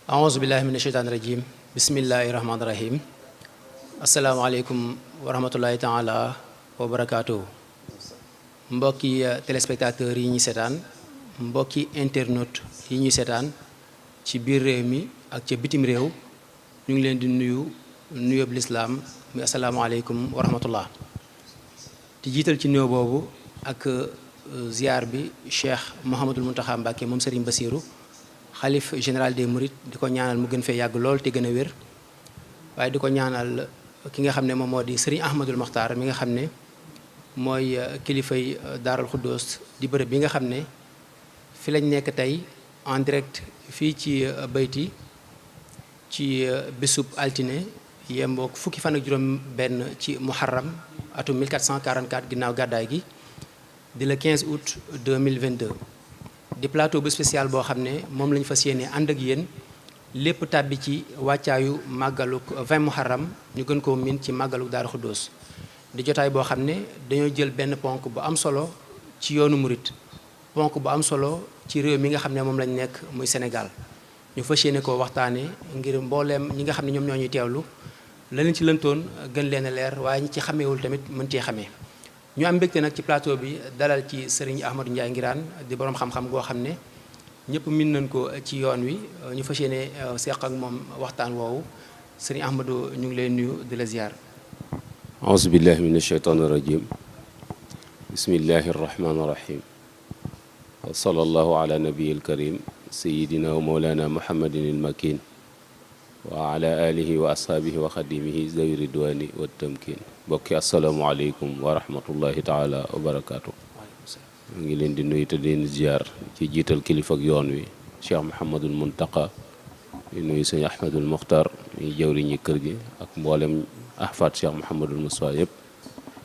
aouzu billahi mina sheytaani rajim bismillahi rahmaani rahim asalaamaaleykum wa rahmatullahi taala wa barakaatuhu mbokki téléspectateurs yi ñuy seetaan mbokki internautes yi ñuy seetaan ci biir réew mi ak ca bitim réew ñu ngi leen di nuyoob lislaam muy asalaamaaleykum wa rahmatullah di jiital ci nuyoo boobu ak ziar bi Cheikh Mouhamadul Mountakha Mbacké moom Serigne Bassirou xalif général des Mourides di ko ñaanal mu gën fee yàgg lool te gën a wér waaye di ko ñaanal ki nga xam ne moom moo di Serigne Ahmadul Makhtar mi nga xam ne mooy kilifay Daarul Xuddoos di bërëb bi nga xam ne fi lañ nekk tey en direct fii ci bayti ci bésub altine yemboog fukki fan ak juróom benn ci muharram atum 1444 ginnaaw gàddaay gi di le 15 août 2022 di plateau bu spécial boo xam ne moom lañu fas yéene ànd ak yéen lépp tàbbi ci wàccaayu màggaluk 20 muharram ñu gën koo miin ci màggaluk Daaru Xuddoos di jotaay boo xam ne dañoo jël benn ponk bu am solo ci yoonu murit ponk bu am solo ci réew mi nga xam ne moom lañ nekk muy Sénégal ñu fas yéene koo waxtaane ngir mbooleem ñi nga xam ne ñoom ñoo ñuy teewlu la leen ci lëntoon gën leen a leer waaye ñi ci xameewul tamit mën cee xamee ñu am mbégte nag ci plateau bi dalal ci Serigne Ahmadou Ndiaye Nguirane di borom xam-xam goo xam ne ñëpp min nañ ko ci yoon wi ñu fas yéene seq ak moom waxtaan woowu Serigne Ahmadou ñu ngi lay nuyu di la ziar. auzu billahi min asheytaan irrajim bismillahi arrahmani irrahim wa sallallahu ala nabiyil karim sayidina wa mawlana muhammadin ilmakin wa ala alihi wa ashaabihi wa xadimihi zawi ridwani wa tamkin bokki asalaamualeykum wa rahmatullahi taala wa barakaatu mu ngi leen di nuyu te leen ziar ci jiital kilifa ak yoon wi Cheikh Mouhamadul Muntaqa di nuyu sëñ Ahmadul Muxtar muy jawriñi kër gi ak mboolem ahfaat Cheikh Mouhamadul Mustafa yëpp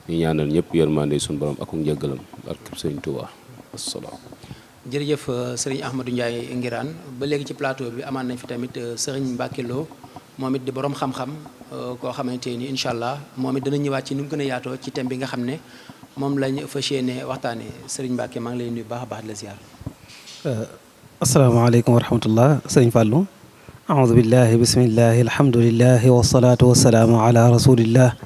ñu ñaanal ñëpp yërmande suñu borom ak njëggalam barkeb sëñ Tuubaa asalaam. jërëjëf Serigne Ahmadou Ndiaye Nguirane ba léegi ci plateau bi amaan nañ fi tamit Serigne Mbacké Lo moom it di borom xam-xam koo xamante ni incha allah moom it dana ñëwaat ci ni mu gën a yaatoo ci thème bi nga xam ne moom lañ fas yéene waxtaanee Serigne Mbacké maa ngi lay nuyu baax a baax di la ziar. asalaamaaleykum wa rahmatullah Serigne Fallou. aoudu billahi bismillahi alhamdulillahi wasalaatu wasalaamu ala rasulillah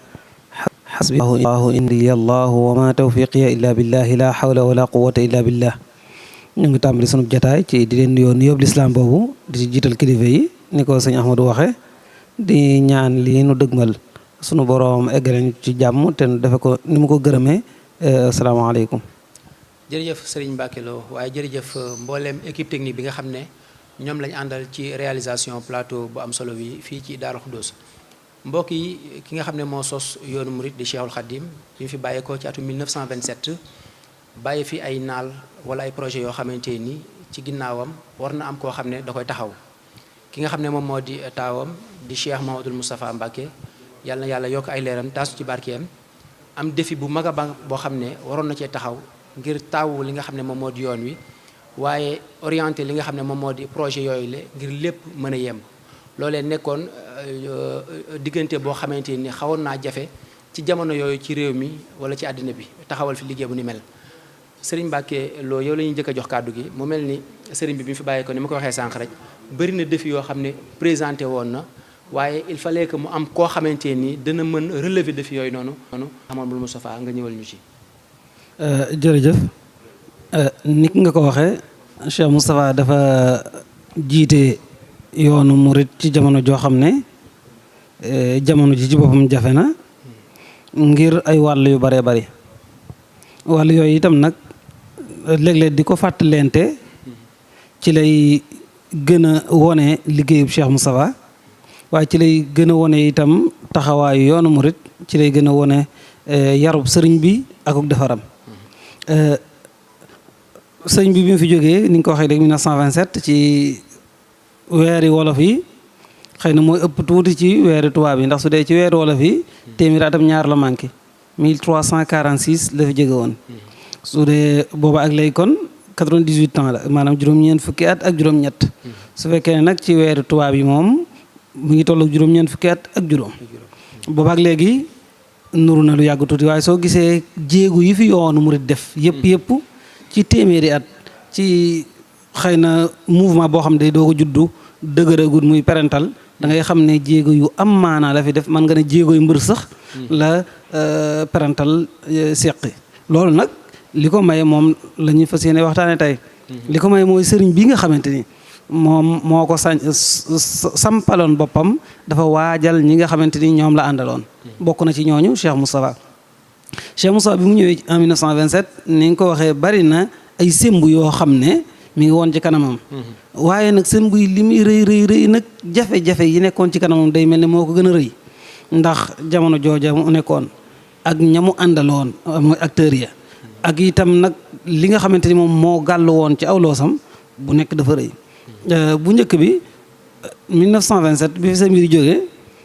xasbi allahu indi allahu wa ma tawfiqiya illa billahi la hawla wala quwata illa billah. ñu ngi tàmbali sunu jataay ci di leen nuyoo nuyoo lislaam boobu di ci jiital kilifa yi ni ko sëñ Ahmadou waxe di ñaan lii nu dëgmal sunu boroom eggale ci jàmm te nu defe ko ni mu ko gërëmee. asalaamaaleykum. jërëjëf Serigne Mbacké Lo waaye jërëjëf mbooleem équipe technique bi nga xam ne ñoom lañ àndal ci réalisation plateau bu am solo bi fii ci Daaru Xuddoos mbokk yi ki nga xam ne moo sos yoonu murit di Cheikhul Khadim bi mu fi bàyyeekoo ci atum 1927 bàyyi fi ay naal wala ay projet yoo xamante ni ci ginnaawam war na am koo xam ne da koy taxaw ki nga xam ne moom moo di taawam di Cheikh Mouhamadoul Moustapha Mbacké yàlla na yàlla yokk ay leeram taasu ci barkeem am défi bu mag a mag boo xam ne waroon na cee taxaw ngir taawu li nga xam ne moom moo di yoon wi waaye orienté li nga xam ne moom moo di projet yooyu la ngir lépp mën a yemb loolee nekkoon diggante boo xamante ni xawoon naa jafe ci jamono yooyu ci réew mi wala ci àddina bi taxawal fi liggéey bu ni mel Serigne Mbacké Lo yow la ñuy njëkk a jox kàddu gi mu mel ni Serigne bi mu fi bàyyi ko ni ma ko waxee sànq rek bëri na défi yoo xam ne présenté woon na waaye il fallait que mu am koo xamante ni dana mën relever défi yooyu noonu Mouhamadou Moustapha nga ñëwal ñu ci. jërëjëf ni nga ko waxee Cheikh Moustapha dafa jiite yoonu murit ci jamono joo xam ne jamono ji ci boppam jafe na ngir ay wàll yu baree bari wàll yooyu itam nag léeg-léeg di ko fàttalente ci lay gën a wone liggéeyub Cheikh Moustapha waaye ci lay gën a wone itam taxawaayu yoonu murit ci lay gën a wone yarub sëriñ bi akuk defaram sëriñ bi mu fi jógee ni nga ko waxee léegi 1927 ci weeri wolof yi xëy na mooy ëpp tuuti ci weeri tubaab yi ndax su dee ci weeri wolof yi téeméeri atam ñaar la manqué 1346 la fi jóge woon su dee booba ak léegi kon 98 ans la maanaam juróom-ñeent fukki at ak juróom-ñett su fekkee ne nag ci weeri tubaab yi moom mu ngi toll ak juróom-ñeent fukki at ak juróom booba ak léegi nuru na lu yàgg tuuti waaye soo gisee jéegu yi fi yoonu murit def yëpp ci téeméeri at ci xëy na mouvement boo xam ne day doo ko juddu dëgëragul muy parental da ngay xam ne jéego yu am maanaa la fi def man nga ne jéego yu mbër sax la parental seqi loolu nag li ko may moom la ñuy fas yéene waxtaane tey li ko may mooy sëriñ bi nga xamante ni moom moo ko sampaloon boppam dafa waajal ñi nga xamante ni ñoom la àndaloon bokk na ci ñooñu Cheikh Moustapha bi mu ñëwee en 1927 ni nga ko waxee bari na ay sémb yoo xam ne mi ngi woon ci kanamam waaye nag sémb yi li muy rëy nag jafe-jafe yi nekkoon ci kanamam day mel ni moo ko gën a rëy ndax jamono jooja mu nekkoon ak ñamu àndaloon mooy acteurs ya ak itam nag li nga xamante ni moom moo gàll woon ci aw loosam bu nekk dafa rëy bu njëkk bi 1927 bi fi sa mbir jógee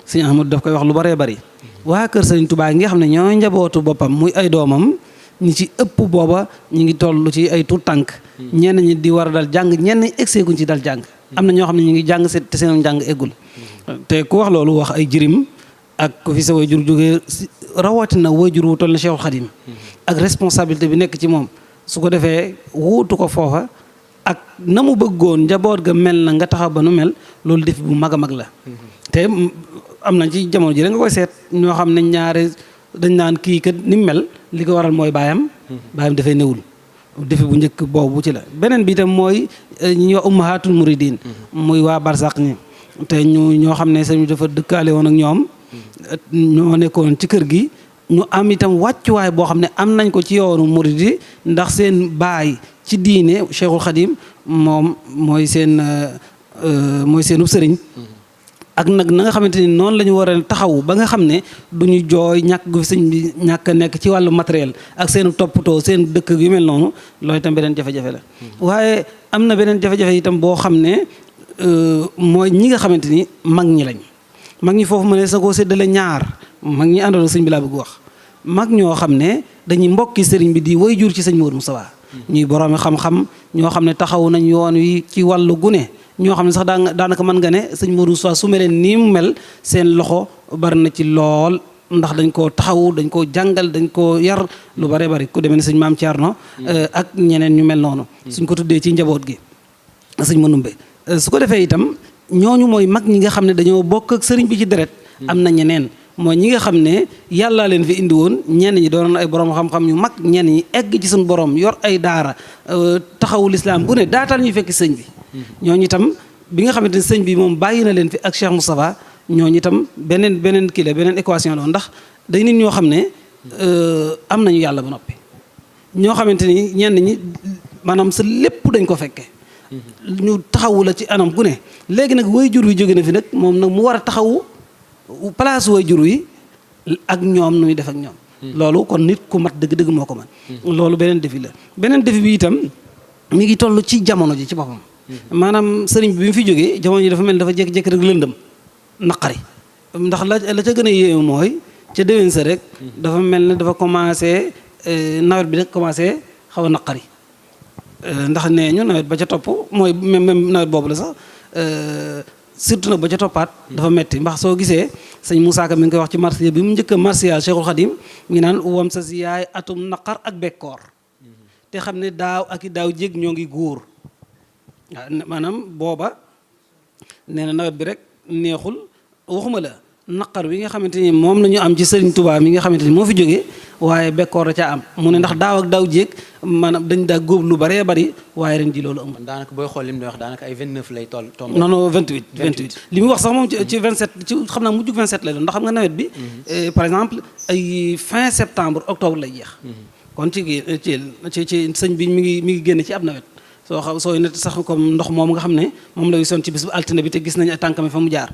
sëñ Ahmadou daf koy wax lu bëree bëri waa kër sëñ Touba nga xam ne ñoo njabootu boppam muy ay doomam ñi ci ëpp booba ñu ngi toll ci ay tuut tànk ñenn ñi di war a dal jàng ñenn egseeguñ ci dal jàng am na ñoo xam ne ñu ngi jàng te seen jàng eggul te ku wax loolu wax ay jirim ak ku fi sa wayjur jógee rawatina wayjur wu toll na Cheikhul Khadim ak responsabilité bi nekk ci moom su ko defee wuutu ko foofa ak na mu bëggoon njaboot ga mel na nga taxaw ba nu mel loolu def bu mag a mag la te am na ci jamono ji da nga koy seet ñoo xam ne ñaare dañ naan kii kat ni mu mel li ko waral mooy baayam dafay newul defi bu njëkk boobu ci la beneen bi itam mooy ñi wax ummahatul muridin muy waa barsaq ñi te ñoo xam ne sañu dafa dëkkaale woon ak ñoom ñoo nekkoon ci kër gi ñu am itam wàccuwaay boo xam ne am nañ ko ci yoonu murid yi ndax seen baay ci diine Cheikhul Khadim moom mooy seenu sëriñ ak nag na nga xamante ni noonu la ñu war a taxaw ba nga xam ne du ñu jooy ñàkk gu fi sëñ bi ñàkk a nekk ci wàllu matériel ak seen toppatoo seen dëkk yu mel noonu loolu itam beneen jafe-jafe la waaye am na beneen jafe-jafe itam boo xam ne mooy ñi nga xamante ni mag ñi lañ mag ñi foofu ma ne sa koo séddale ñaar mag ñi àndoon sëñ bi laa bëgg wax mag ñoo xam ne dañuy mbokki sëriñ bi di way jur ci sëñ Modou Moustapha ñuy boroomi xam-xam ñoo xam ne taxaw nañ yoon wi ci wàllu gune ñoo xam ne sax daanaka mën nga ne sëñ Modou Moustapha su meleen nii mu mel seen loxo bari na ci lool ndax dañ koo taxaw dañ koo jàngal dañ koo yar lu bare bari ku demee ne sëñ Maam Thierno ak ñeneen ñu mel noonu suñ ko tuddee ci njaboot gi sëñ Manumbe su ko defee itam ñooñu mooy mag ñi nga xam ne dañoo bokk ak sëriñ bi ci deret am na ñeneen mooy ñi nga xam ne yàllaa leen fi indi woon ñenn ñi doonoon ay borom xam-xam yu mag ñenn ñi egg ci suñu borom yor ay daara taxawu lislaam bu ne daatal ñuy fekk sëñ bi ñooñu itam bi nga xamante ne sëñ bi moom bàyyi na leen fi ak Cheikh Moustapha ñooñu itam beneen kii la beneen équation la ndax day nit ñoo xam ne am nañu yàlla ba noppi ñoo xamante ni ñenn ñi maanaam sa lépp dañ ko fekke ñu taxawu la ci anam gu ne léegi nag way jur wi jóge na fi nag moom nag mu war a taxawu place way jur wi ak ñoom nu muy def ak ñoom loolu kon nit ku mat dëgg-dëgg moo ko man loolu beneen défi la beneen défi bi itam mi ngi toll ci jamono ji ci boppam maanaam sëriñ bi mu fi jógee jamono ji dafa mel dafa jékki-jékki rek lëndëm naqari ndax la ca gën a yéeme mooy ca déwén sa rek dafa mel ne dafa commencé nawet bi rek commencé xaw a naqari ndax nee ñu nawet ba ca topp mooy même nawet boobu la sax surtout nag ba ca toppaat dafa metti ndax soo gisee sëñ Moussa Ka mi ngi koy wax ci marsiya bi mu njëkk a marsiya Cheikhul Khadim mi ngi naan wam sa si yaay atum naqar ak bekkoor te xam ne daaw ak i daaw jég ñoo ngi góor waaw maanaam booba nee na nawet bi rek neexul waxuma la naqar wi nga xamante ni moom la ñu am ci Sëriñ Tuubaa mi nga xamante ni moo fi jógee waaye bekkoor da caa am mu ne ndax daaw ak daaw jéeg maanaam dañ daa góob lu bëree bëri waaye ren ji loolu amul. daanaka booy xool li mu wax daanaka ay 29 lay toll. non non 28 li mu wax sax moom ci 27 ci xam naa mujj 27 lay doon ndax xam nga nawet bi. par exemple ay fin septembre octobre lay jeex. kon ci sëñ bi mi ngi génn ci ab nawet. sooy net sax comme ndox moom nga xam ne moom lay son ci bis bu altine bi te gis nañ tànkami fa mu jaar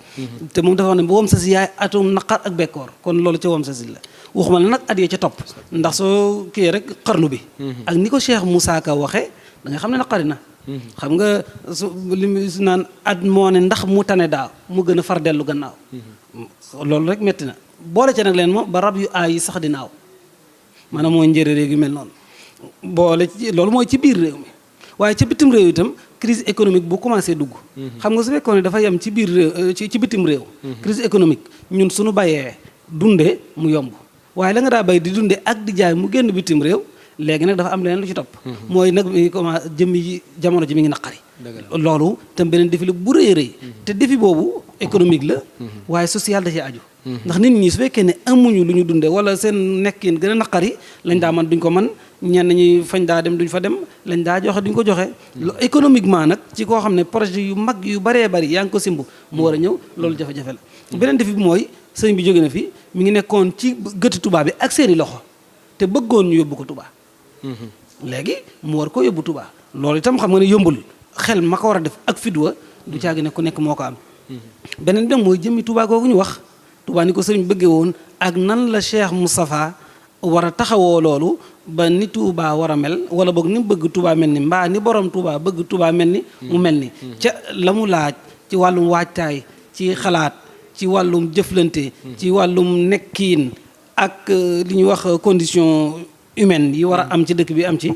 te moom dafa wax ne bu wom sa si yaay atum naqar ak bekkoor kon loolu ca wom sa si la waxuma la nag at yee ca topp ndax soo kii rek xarnu bi ak ni ko Cheikh Moussa Ka waxee da nga xam ne naqari na xam nga li mu naan at moo ne ndax mu tane daaw mu gën a far dellu gannaaw loolu rek metti na boole ca nag leen moom ba rab yu aay yi sax di naaw maanaam mooy njëriñ yu mel noonu boole ci loolu mooy ci biir réew mi waaye ci bitim réew itam crise économique bu commencé dugg xam nga su fekkoon ne dafa yem ci biir réew ci bitim réew crise économique ñun suñu bayee dundee mu yomb waaye la nga daa bay di dundee ak di jaay mu génn bitim réew léegi nag dafa am leneen lu ci topp mooy nag mi commencé jëmmi jamono ji mi ngi naqari loolu tam beneen défi la bu rëy rëy te défi boobu économique la waaye social da ci aju ndax nit ñi su fekkee ne amuñu lu ñu dundee wala seen nekkin gën a naqari lañ daa man duñ ko man ñenn ñi fañ daa dem duñ fa dem lañ daa joxe duñ ko joxe économiquement nag ci koo xam ne projet yu mag yu baree bari yaa ngi ko simb mu war a ñëw loolu jafe-jafe la beneen défi bi mooy sëñ bi jóge na fi mi ngi nekkoon ci gëtti Touba bi ak seeni loxo te bëggoon ñu yóbbu ko Touba léegi mu war ko yóbbu Touba loolu itam xam nga ne yombul xel ma ko war a def ak fidwa du caagi ne ku nekk moo ko am beneen bi mooy jëmmi Touba googu ñu wax Touba ni ko sëriñ bëggee woon ak nan la Cheikh Moustapha war a taxawoo loolu ba ni Touba war a mel wala boog ni mu bëgg Touba mel ni mbaa ni borom Touba bëgg Touba mel ni mu mel ni ca la mu laaj ci wàllum waajtaay ci xalaat ci wàllum jëflante ci wàllum nekkiin ak li ñuy wax condition humaine yi war a am ci dëkk bi am ci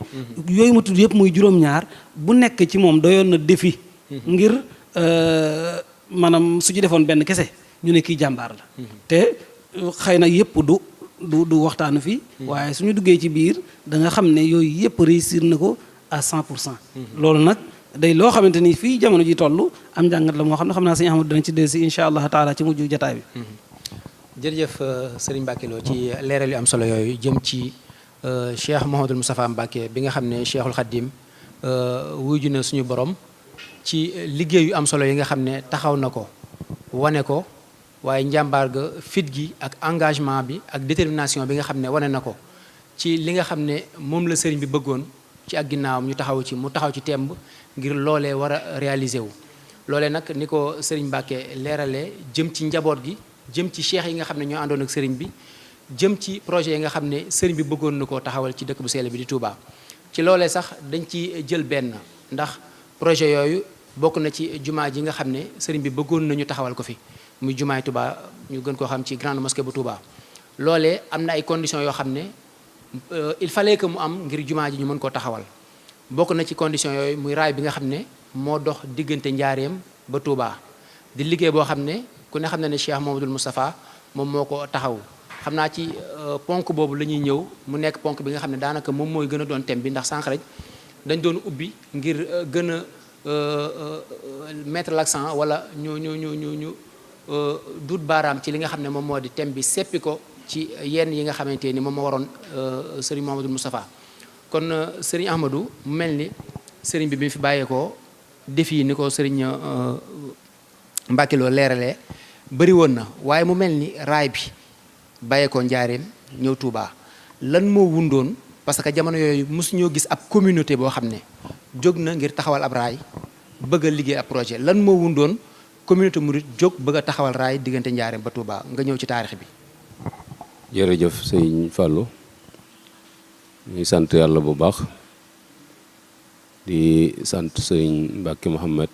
yooyu ma tudd yëpp muy juróom-ñaar bu nekk ci moom doyoon na défi ngir maanaam su ci defoon benn kese ñu ne kii jàmbaar la te xëy na yëpp du waxtaanu fii waaye suñu duggee ci biir da nga xam ne yooyu yëpp réussir na ko à 100%. loolu nag day loo xamante ni fii jamono ji toll am njàngat la moo xam ne xam naa sëñ Ahmadu danañ ci dellusi incha allah taala ci mujj jataay bi. jërëjëf sëriñ Mbacke Lo ci leeral yu am solo yooyu jëm ci Cheikh Mouhamadul Moustapha Mbacke bi nga xam ne Cheikhul Khadim wuyu na suñu borom ci liggéey yu am solo yi nga xam ne taxaw na ko wane ko. waaye njàmbaar ga fit gi ak engagement bi ak détermination bi nga xam ne wane na ko ci li nga xam ne moom la sëriñ bi bëggoon ci ak ginnaawam ñu taxaw ci mu taxaw ci temb ngir loolee war a réaliser wu. loolee nag ni ko sëriñ Mbacke leeralee jëm ci njaboot gi jëm ci cheikh yi nga xam ne ñoo àndoon ak sëriñ bi jëm ci projet yi nga xam ne sëriñ bi bëggoon na koo taxawal ci dëkk bu sell bi di Touba. ci loolee sax dañ ci jël benn ndax projet yooyu bokk na ci jumaa ji nga xam ne sëriñ bi bëggoon nañu taxawal ko fi. muy jumaay Touba ñu gën koo xam ci grande mosquée bu Touba loolee am na ay conditions yoo xam ne il fallait que mu am ngir jumaa ji ñu mën koo taxawal bokk na ci conditions yooyu muy raay bi nga xam ne moo dox diggante Njaareem ba Touba di liggéey boo xam ne ku ne xam ne ne Cheikh Mouhamadoul Moustapha moom moo ko taxaw xam naa ci ponk boobu la ñuy ñëw mu nekk ponk bi nga xam ne daanaka moom mooy gën a doon thème bi ndax sànq rek dañ doon ubbi ngir gën a mettre l'accent wala ñu duut baaraam ci li nga xam ne moom moo di thème bi seppi ko ci yenn yi nga xamante ni moom moo waroon sëriñ Mouhamadoul Moustapha kon sëriñ Ahmadou mu mel ni sëriñ bi mi fi bàyyeekoo défi ni ko sëriñ Mbacke Lo leeralee bëri woon na waaye mu mel ni raay bi bàyyeekoo Njaareem ñëw Touba lan moo wundoon parce que jamono yooyu mosu ñoo gis ab communauté boo xam ne jóg na ngir taxawal ab raay bëgg a liggéey ab projet lan moo wundoon communauté murid jóg bëgg a taxawal raay diggante Njaareem ba Touba nga ñëw ci taarix bi. jërëjëf sëñ Fallou ñuy sant yàlla bu baax di sant sëñ Mbacke Mouhamed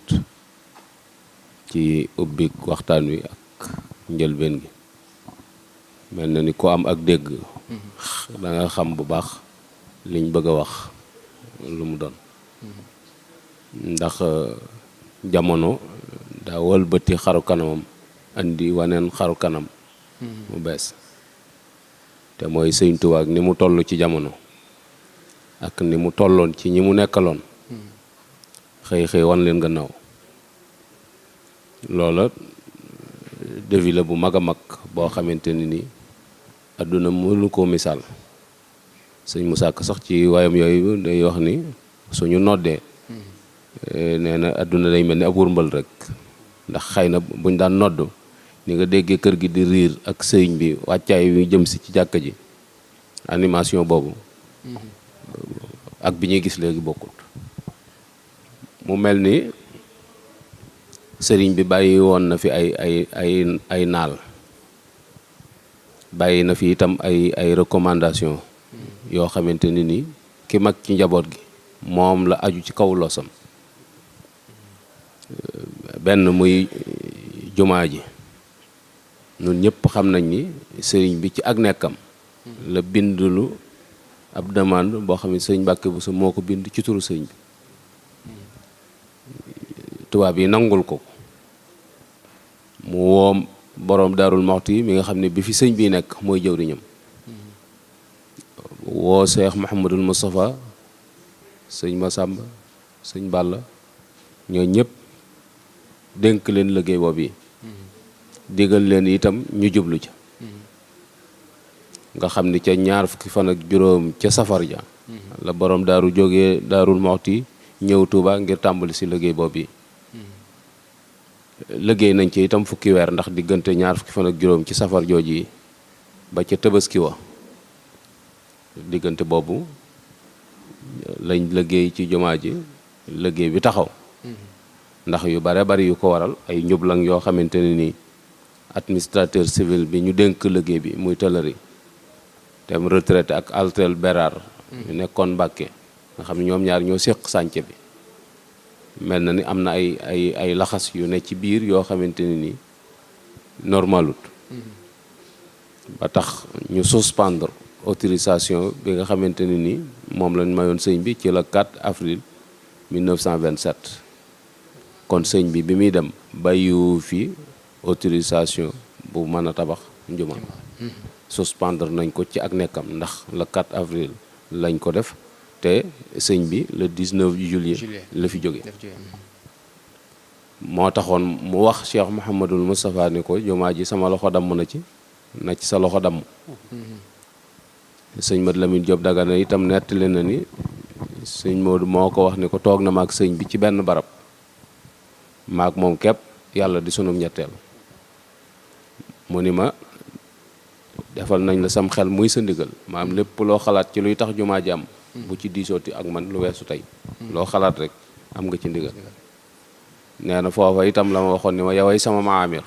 ci ubbi waxtaan wi ak njëlbeen gi mel na ni ko am ak dégg da nga xam bu baax liñ bëgg a wax lu mu doon ndax jamono daa wëlbati xaru kanamam andi waneen xaru kanam mu bees te mooy sëñ Tuubaa ak ni mu toll ci jamono ak ni mu tolloon ci ñi mu nekkaloon xëy wan leen gannaaw loola défi la bu mag a mag boo xamante ni àdduna mënu koo misaal sëñ Musaa Ka sax ci waayam yooyu day wax ni suñu noddee nee na àdduna day mel ni ab wurmbal rek ndax xëy na buñ daan nodd ni nga déggee kër gi di riir ak sëriñ bi wàccaay wi jëm si ci jàkka ji animation boobu ak bi ñuy gis léegi bokkut mu mel ni sëriñ bi bàyyi woon na fi ay naal bàyyi na fi itam ay recommandation yoo xamante ni ki mag ci njaboot gi moom la aju ci kaw losam benn muy jumaa ji ñun ñëpp xam nañ ni sëriñ bi ci ak nekkam la bindulu ab demande boo xam ne sëriñ Mbàkke Buso moo ko bind ci turu sëriñ bi tubaab yi nangul ko mu woom boroom Daarul Muxti mi nga xam ne bi fi sëñ bi nekk mooy jëwriñam woo Cheikh Mouhamadul Moustapha sëñ Massamba sëñ Balla ñoo ñëpp dénk leen liggéey boobu yi digal leen itam ñu jublu ca nga xam ni ca ñaar fukki fan ak juróom ca safar ja la borom daaru jógee Daarul Muxti ñëw Tuuba ngir tàmbali si liggéey boobu yi liggéey nañ ci itam fukki weer ndax diggante ñaar fukki fan ak juróom ci safar jooji yi ba ca Tabaski wa diggante boobu lañ liggéey ci jumaa ji liggéey bi taxaw ndax yu bare bari yu ko waral ay njublang yoo xamante ne nii administrateur civil bi ñu dénk liggéey bi muy tëlëri te mu retraité ak Altel Bérard ñu nekkoon Mbàkke nga xam ne ñoom ñaar ñoo séq sànce bi mel na ni am na ay laxas yu ne ci biir yoo xamante ne nii normalut ba tax ñu suspendre autorisation bi nga xamante ne nii moom lañ mayoon sëñ bi ci le 4 avril 1927 kon sëñ bi muy dem bàyyiwu fi autorisation bu mën a tabax njuma suspendre nañ ko ci ak nekkam ndax le 4 avril lañ ko def te sëñ bi le 19 juillet la fi jóge moo taxoon mu wax Cheikh Mouhamadul Moustapha ni ko jumaa ji sama loxo damm na ci sa loxo damm sëñ Mat Lamin Jóob Dagana itam nettali na ni sëñ Moodu moo ko wax ni ko toog na maag sëñ bi ci benn barab maag moom képp yàlla di sunum ñetteel mu ni ma defal nañ la sam xel muy sa ndigal maam lépp loo xalaat ci luy tax jumaa ji am bu ci diisooti ak man lu weesu tey loo xalaat rek am nga ci ndigal nee na foofa itam la ma waxoon ni ma yaway sama maamir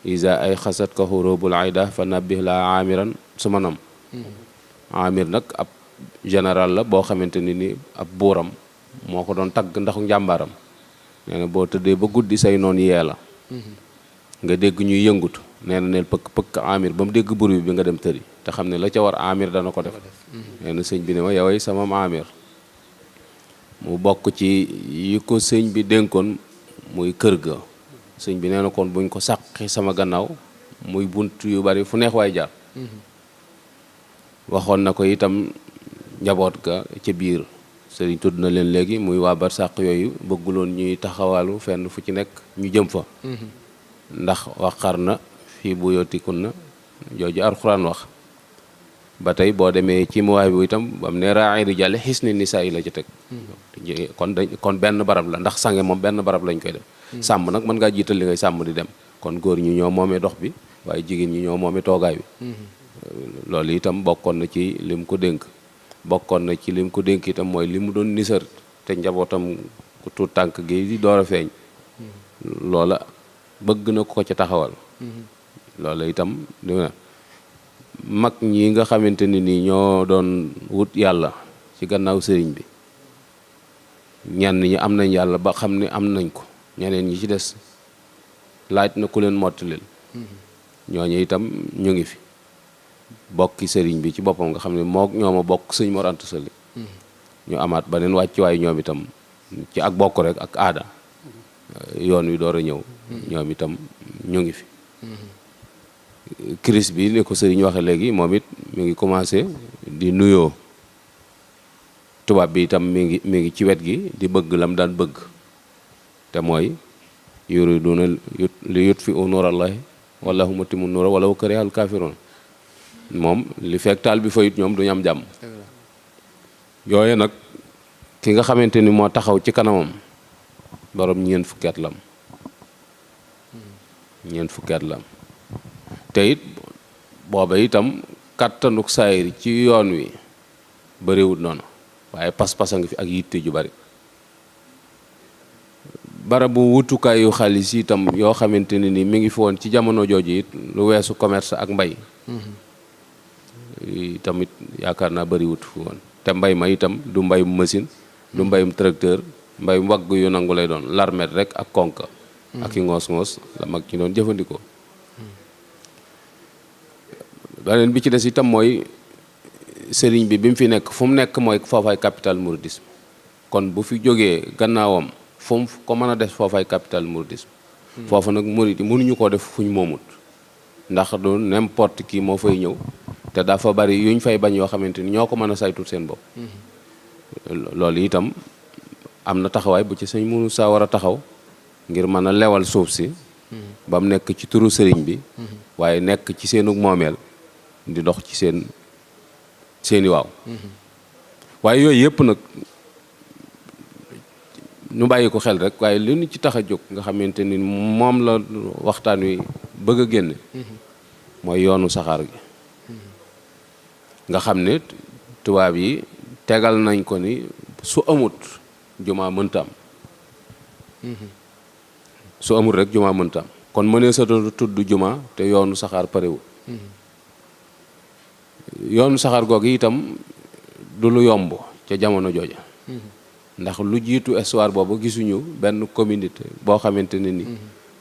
isa ay xasat ka xurubul ayda fa nabbih la amiran su ma nam amir nag ab général la boo xamante ni ab buuram moo ko doon tagg ndax njàmbaaram nee na boo tëddee ba guddi say noon yee la nga dégg ñuy yëngutu nee na neel pëkk amir ba mu dégg bur bi nga dem tëri te xam ne la ca war amir dana ko def nee na sëñ bi ne ma yoway sama amir mu bokk ci yi ko sëñ bi dénkoon muy kër ga sëñ bi nee na kon buñ ko sàqi sama gannaaw muy bunt yu bari fu neex waay jaar waxoon na ko itam njaboot ga ca biir sëriñ tudd na leen léegi muy waa barsàq yooyu bëgguloon ñuy taxawalu fenn fu ci nekk ñu jëm fa ndax waxar na fii bu yotikun na jooju alxuraan wax ba tey boo demee ci muwaay bi itam bam ne raay rijaale xis ni nisaa yi la ci teg kon benn barab la ndax sange moom benn barab lañ koy def sàmm nag mën ngaa jiital li ngay sàmm di dem kon góor ñi ñoo moomee dox bi waaye jigéen ñi ñoo moomee toogaay bi loolu itam bokkoon na ci lim ko dénk bokkoon na ci lim ko dénk itam mooy li mu doon nisar te njabootam ku tuut tànk gi di door a feeñ loola bëgg na ko ca taxawal loola itam dina mag ñi nga xamante ni nii ñoo doon wut yàlla ci gannaaw sëriñ bi ñenn ñi am nañ yàlla ba xam ne am nañ ko ñeneen ñi ci des laaj na ku leen mottalil ñooñu itam ñu ngi fi bokki sëriñ bi ci boppam nga xam ne ñoo ma bokk sëñ Mor Anta Sali ñu amaat beneen wàccuwaay ñoom itam ci ak bokk rek ak aada yoon wi door a ñëw ñoom itam ñu ngi fi crise bi ni ko sëriñ waxe léegi moom it mi ngi commencé di nuyoo tubaab bi itam mi ngi ci wet gi di bëgg lam daan bëgg te mooy yuriduna li yutfi'u nuurallahi wallahu mutimmu nuura walaw karihal kaafiruun moom li fekk taal bi fayut ñoom duñu am jàmm yooyu nag ki nga xamante ni moo taxaw ci kanamam borom ñeent fukki at lam te it booba itam kàttanuk saayir ci yoon wi bariwut noonu waaye pas-pas a ngi fi ak yitte ju bari barabu wutukaayu xaalis itam yoo xamante ne ni mi ngi fi woon ci jamono jooju it lu weesu commerce ak mbay tamit yaakaar naa bariwut fi woon te mbay ma itam du mbayum machine du mbayum tracteur mbayum wagg yu nangu lay doon larmet rek ak konka ak i ngoos-ngoos la mag ci doon jëfandikoo beneen bi ci des itam mooy sëriñ bi mu fi nekk fu mu nekk mooy foofaay capital mouridisme kon bu fi jógee gannaawam fu mu ko mën a def foofaay capital mouridisme foofu nag murid yi mënuñu koo def fuñ moomut ndax du n'importe qui moo fay ñëw te dafa bari yuñ fay bañ yoo xamante ni ñoo ko mën a saytul seen bopp. loolu itam am na taxawaay bu ci sëñ Moussa war a taxaw ngir mën a lewal suuf si ba mu nekk ci turu sëriñ bi waaye nekk ci seenu moomeel di dox ci seeni waaw waaye yooyu yëpp nag nu bàyyi ko xel rek waaye li ñu ci tax a jóg nga xamante ni moom la waxtaan wi bëgg a génne mooy yoonu saxaar gi nga xam ne tubaab yi tegal nañ ko ni su amut jumaa mënta am su amut rek jumaa mënta am kon mënee sa tudd jumaa te yoonu saxaar parewul yoonu saxaar googu itam du lu yomb ca jamono jooja ndax lu jiitu histoire boobu gisuñu benn communauté boo xamante ne ni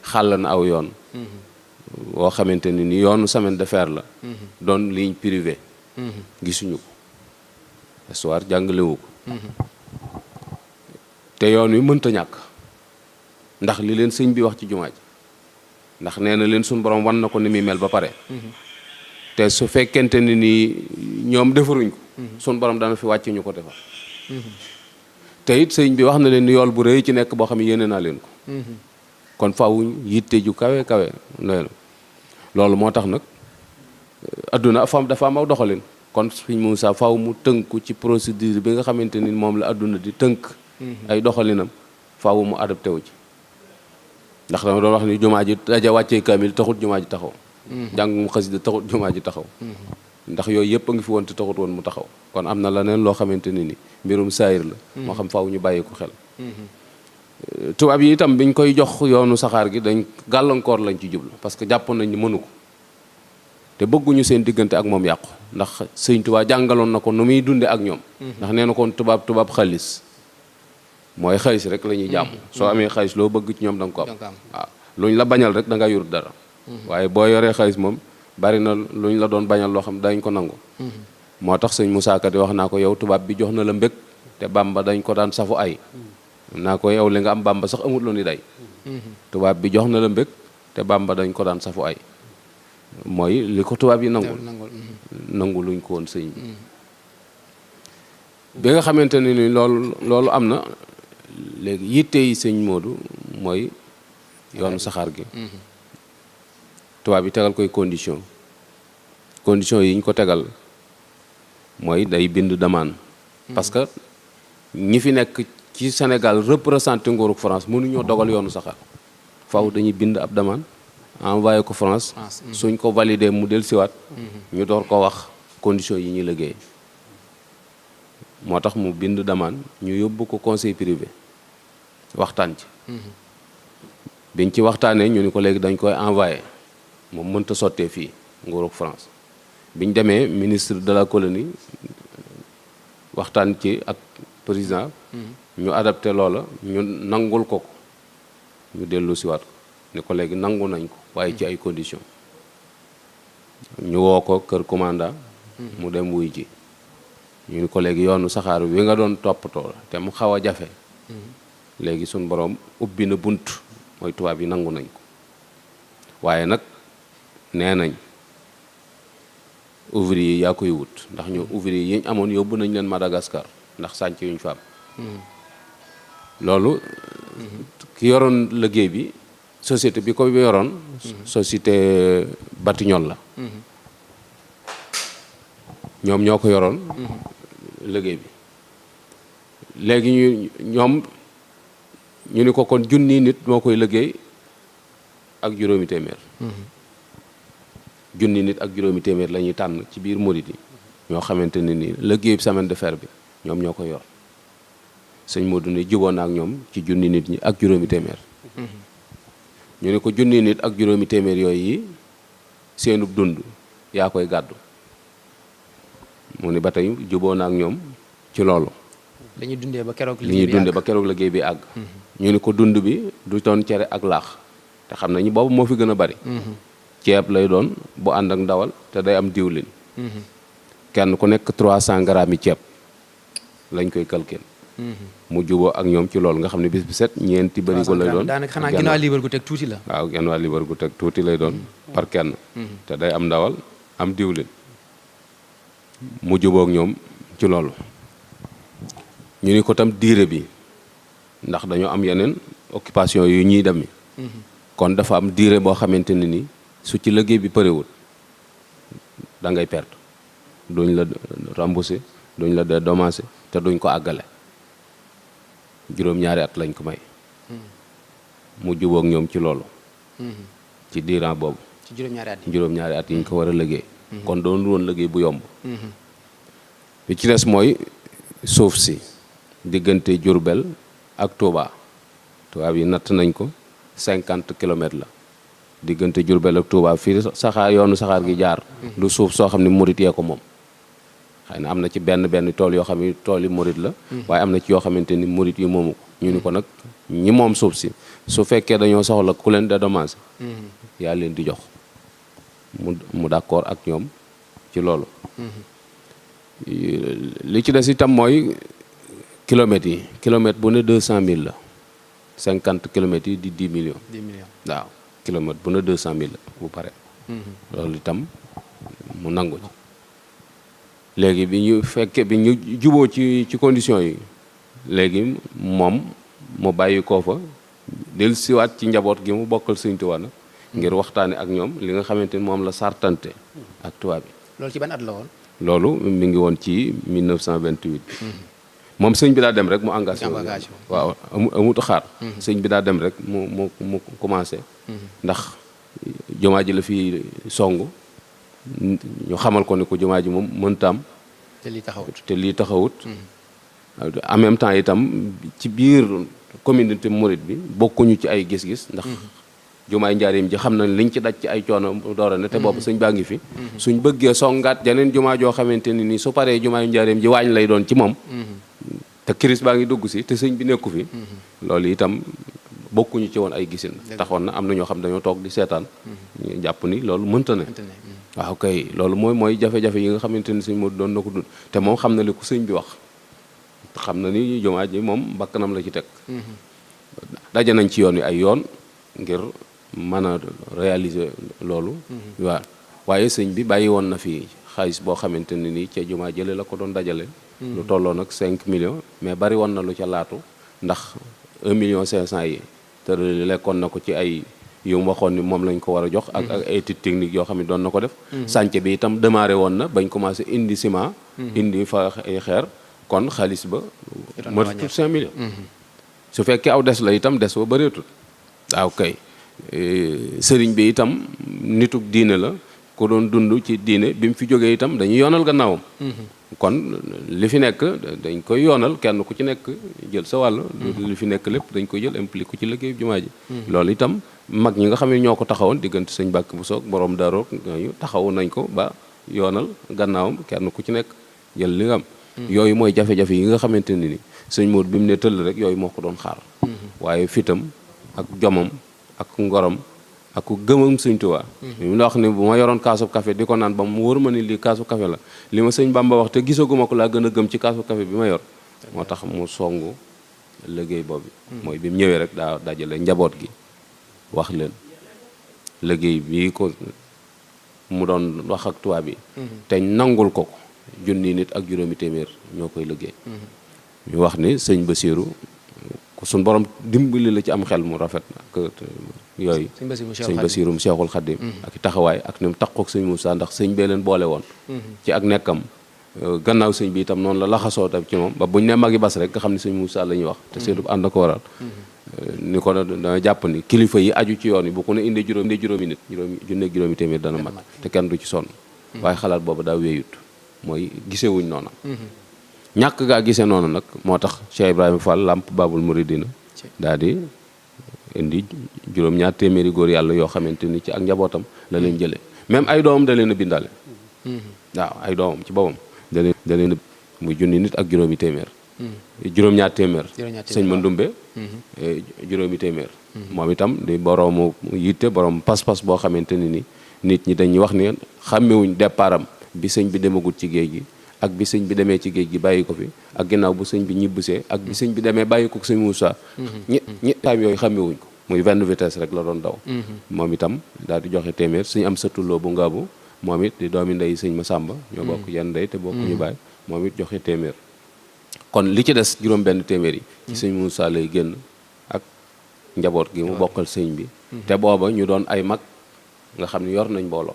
xàll na aw yoon boo xamante ne ni yoonu chemin de fer la doon ligne privée gisuñu ko histoire jàngalewu ko te yoon wi mënta ñàkk ndax li leen sëñ bi wax ci jumaa ji ndax nee na leen suñ borom wan na ko ni muy mel ba pare te su fekkente ni nii ñoom defaruñ ko suñ borom dana fi wàcc ñu ko defar te it sëñ bi wax na leen ni yool bu rëy ci nekk boo xam ne yéene naa leen ko kon fawuñ yitte ju kawe kawe loolu moo tax nag adduna dafa am aw doxalin kon sëñ Moussa faw mu tënku ci procédure bi nga xamante ni moom la adduna di tënk ay doxalinam faw mu adapté wu ci ndax dama doon wax ni jumaa ji daja wàccee kaamil taxut jumaa ji taxaw jàng mu xasida taxut jumaa ji taxaw ndax yooyu yëpp a ngi fi woon te taxut woon mu taxaw kon am na leneen loo xamante ni mbirum saayir la moo xam faaw ñu bàyyi ko xel tubaab yi itam biñ koy jox yoonu saxaar gi dañ gàllankoor lañ ci jublu parce que jàpp nañ ni mënu ko te bëgguñu seen diggante ak moom yàqu ndax sëñ Tuubaa jàngaloon na ko nu muy dunde ak ñoom ndax nee na koon tubaab xaalis mooy xaalis rek la ñuy jàmm soo amee xaalis loo bëgg ci ñoom da nga ko am waaw luñ la bañal rek da nga yurut dara waaye boo yoree xaalis moom bari na luñ la doon bañal loo xam dañ ko nangu moo tax sëñ Moussa Ka di wax naa ko yow tubaab bi jox na la mbég te Bàmba dañ ko daan safu ay naa ko yow li nga am Bàmba sax amut lu ni day tubaab bi jox na la mbég te Bàmba dañ ko daan safu ay mooy li ko tubaab yi nangu luñ ko woon sëñ bi nga xamante ne ni loolu am na léegi yitte yi sëñ Modou mooy yoonu saxaar gi tubaab yi tegal koy condition yi ñu ko tegal mooy day bind demande parce que ñi fi nekk ci Sénégal représenté nguurug France mënuñoo dogal yoonu saxaar faaw dañuy bind ab demande envoyé ko France suñ ko validé mu del siwaat ñu door ko wax conditions yi ñuy liggéey moo tax mu bind demande ñu yóbbu ko conseil privé waxtaan ci biñ ci waxtaanee ñu ni ko léegi dañ koy envoyé moom mënta sottee fii nguurug France biñ demee ministre de la colonie waxtaan ci ak président ñu adapté loola ñu nangul ko ñu dellu siwaat ko ni ko léegi nangu nañ ko waaye ci ay conditions ñu woo ko kër commandant mu dem wuy ji ñu ni ko léegi yoonu saxaar wi nga doon toppatoo te mu xaw a jafe léegi suñ borom ubbi na bunt mooy tubaab yi nangu nañ ko waaye nag nee nañ ouvrier yi yaa koy wut ndax ñu ouvrier yi ñu amoon yóbbu nañ leen Madagascar ndax sànc yuñ fa am loolu ki yoroon liggéey bi société bi ko yoroon société Batignolles la ñoom ñoo ko yoroon liggéey bi léegi ñu ni ko kon junni nit moo koy liggéey ak juróomi téeméer junni nit ak juróomi téeméer la ñuy tànn ci biir murit yi ñoo xamante ne ni liggéeyu semaine de fer bi ñoom ñoo ko yor sëñ Modou ne juboon na ak ñoom ci junni nit ñi ak juróomi téeméer ñu ne ko junni nit ak juróomi téeméer yooyu yi seenub dund yaa koy gàddu mu ni ba tey juboo na ak ñoom ci loolu li ñuy dundee ba keroog liggéey bi àgg ñu ni ko dund bi du doon cere ak laax te xam nañu boobu moo fi gën a bari ceeb lay doon bu ànd ak ndawal te day am diwlin kenn ku nekk 300 grammes yi ceeb lañ koy calculer mu juboo ak ñoom ci loolu nga xam ne bis bi set ñeenti barigo lay doon daanaka xanaa ginnaaw liibar gu teg tuuti la waaw genn waa liibar gu teg tuuti lay doon par kenn te day am ndawal am diwlin mu jubóog ñoom ci loolu. ñu ni ko tam diire bi ndax dañoo am yeneen occupation yu ñuy dem kon dafa am diire boo xamante ne ni su ci liggéey bi përewul da ngay perte duñ la rembourser duñ la dédommager te duñ ko àggale juróom-ñaari at lañ ko may mu jubóog ñoom ci loolu ci diiran boobu ci juróom-ñaari at yi ñu ko war a liggéey kon doon woon liggéey bu yomb bi ci des mooy suuf si diggante Diourbel ak Touba tubaab yi natt nañ ko 50 kilomètres la diggante Diourbel ak Touba fii saxaar yoonu saxaar gi jaar du suuf soo xam ne murit yee ko moom xëy na am na ci benn tool yoo xam ne tool yi murit la waaye am na ci yoo xamante ni murit yi moomu ko ñu ni ko nag ñi moom suuf si su fekkee dañoo soxla ku leen dédommager yaa leen di jox mu d'accord ak ñoom ci loolu li ci des itam mooy kilomètre bu ne 200 000 la 50 kilomètres yi di 10 millions. 10 millions waaw kilomètre bu ne 200 000 la bu pare. loolu itam mu nangu ci. léegi bi ñu juboo ci conditions yi léegi moom mu bàyyi koo fa dellusiwaat ci njaboot gi mu bokkal Sëñ Tuubaa nag ngir waxtaane ak ñoom li nga xamante ni moom la sartante ak tubaab bi. loolu ci ban at la woon. loolu mi ngi woon ci 1928. moom sëñ bi daa dem rek mu engagé waaw amut xaar. sëñ bi daa dem rek mu commencé. ndax jumaa ji la fi song ñu xamal ko ni ko jumaa ji moom mënta am. te lii taxawut. en même temps itam ci biir communauté mouride bi bokkuñu ci ay gis-gis ndax. jumaay njaareem ji xam na liñ ci daj ci ay coono doora ne te boobu sëñ baa ngi fi. suñ bëggee songaat jeneen jumaa joo xamante ni nii su paree jumaay njaareem ji waañ lay doon ci moom. te kiris baa ngi dugg si te sëñ bi nekku fi. loolu itam bokkuñu ci woon ay gisin taxoon na am na ñoo xam dañoo toog di seetaan. ñu jàpp ni loolu mënta ne. waaw kay loolu mooy jafe-jafe yi nga xamante ni sëñ moo doon na ko dund te moom xam na li ko sëñ bi wax. xam na ni jumaa ji moom bakkanam la ci teg. daje nañ ci yoon wi ay yoon ngir mën a réaliser loolu. waaw waaye sëñ bi bàyyi woon na fi xaalis boo xamante ne nii ca jumaa jële la ko doon dajale. lu tolloo nag 5 millions mais bari woon na lu ca laatu ndax 1,5 million yi te lekkoon na ko ci ay yu mu waxoon ni moom lañ ko war a jox. ak ay études techniques yoo xam ne doon na ko def. chantier bi itam démarré woon na bañ commencé indi ciment. indi fa ay xeer kon xaalis ba. matatul 5 millions. su fekkee aw des la itam des ba bëreetul. waaw kay sëriñ bi itam nituk diine la ku doon dund ci diine bi mu fi jógee itam dañuy yoonal gannaawam. kon li fi nekk dañ koy yoonal kenn ku ci nekk jël sa wàll. li fi nekk lépp dañ koy jël impliqué ko ci liggéey jumaa ji. loolu itam mag ñi nga xam ne ñoo ko taxawoon diggante sëñ Mbàkke bu soog borom Daaru ñooñu taxawu nañ ko ba yoonal gannaawam kenn ku ci nekk jël li nga am. yooyu mooy jafe-jafe yi nga xamante ne ni sëñ Modou bi mu ne tëll rek yooyu moo ko doon xaar. waaye fitam ak jomam ak ngorom ak gëmam sëñ Tuubaa. mu la wax ni bu ma yoroon kaasu café di ko naan ba mu wóor ma ni lii kaasu café la li ma sëñ Bamba wax te gisaguma ko laa gën a gëm ci kaasu café bi ma yor. moo tax mu songu liggéey boobu. mooy bi mu ñëwee rek daa dajale njaboot gi wax leen liggéey bii ko mu doon wax ak tubaab bi. te nangul ko junni nit ak juróomi téeméer ñoo koy liggéey. ñu wax ni sëñ Basiiru suñ borom dimbali la ci am xel mu rafet ak yooyu. sëñ Basiirum Seexul Xaddim ak taxawaay ak ni mu takkook sëñ Moussa ndax sëñ bee leen boole woon. ci ak nekkam gannaaw sëñ bi itam noonu la laxasoo tam ci moom ba buñ ne magi bas rek nga xam ne sëñ Moussa la ñuy wax. te seetu ànd ko waral. ni ko dana jàpp ni kilifa yi aju ci yoon yi bu ko ne indee juróomi nit juróomi téeméer dana mat te kenn du ci sonn. waaye xalaat boobu daa wéyut mooy gisewuñ noona ñàkk gaa gisee noonu nag moo tax Cheikh Ibrahima Fall Lamp Babul Mouridina daal di indi juróom-ñaar téeméeri góor yàlla yoo xamante ni ci ak njabootam la leen jëlee même ay doomam da leen a bindale. waaw ay doomam ci boppam da leen a muy junni nit ak juróomi téeméer. juróom-ñaar téeméer. sëñ Mandumbe juróomi téeméer. moom itam di boroomu yitte borom pas-pas boo xamante ni nit ñi dañuy wax ni xàmmewuñ départam bi sëñ bi demagut ci géej gi. ak bi sëñ bi demee ci géej gi bàyyi ko fi ak ginnaaw bu sëñ bi ñibbisee ak bi sëñ bi demee bàyyi ko sëñ Moussa. ñi time yooyu xamewuñ ko muy 20 vitesse rek la doon daw. moom itam daal di joxe téeméer sëñ am sa tulloo bu ngaabu moom it di doomi ndey sëñ Masamba ñoo bokk yenn ndey te bokkuñu baay moom it joxe téeméer kon li ci des juróom benn téeméer yi ci sëñ Moussa lay génn ak njaboot gi mu bokkal sëñ bi te booba ñu doon ay mag nga xam ne yor nañ mbooloo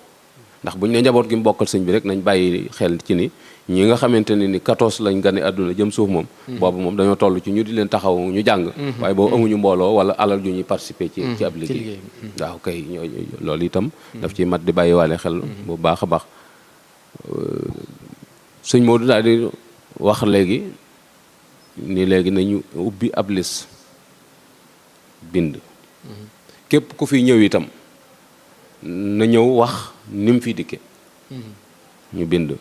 ndax buñ ne njaboot gi mu bokkal sëñ bi rek nañ bàyyi xel ci ni ñi nga xamante ne ni 14 lañ gane àdduna jëm suuf moom boobu moom dañoo toll ci ñu di leen taxaw ñu jàng waaye boobu amuñu mbooloo wala alal ju ñuy participer ci ab liggéey waaw kay loolu itam daf ci mat di bàyyiwaale xel bu baax a baax sëñ Modou daal di wax léegi ni léegi nañu ubbi ab lis bind képp ku fi ñëw itam na ñëw wax ni mu fi dikke ñu bind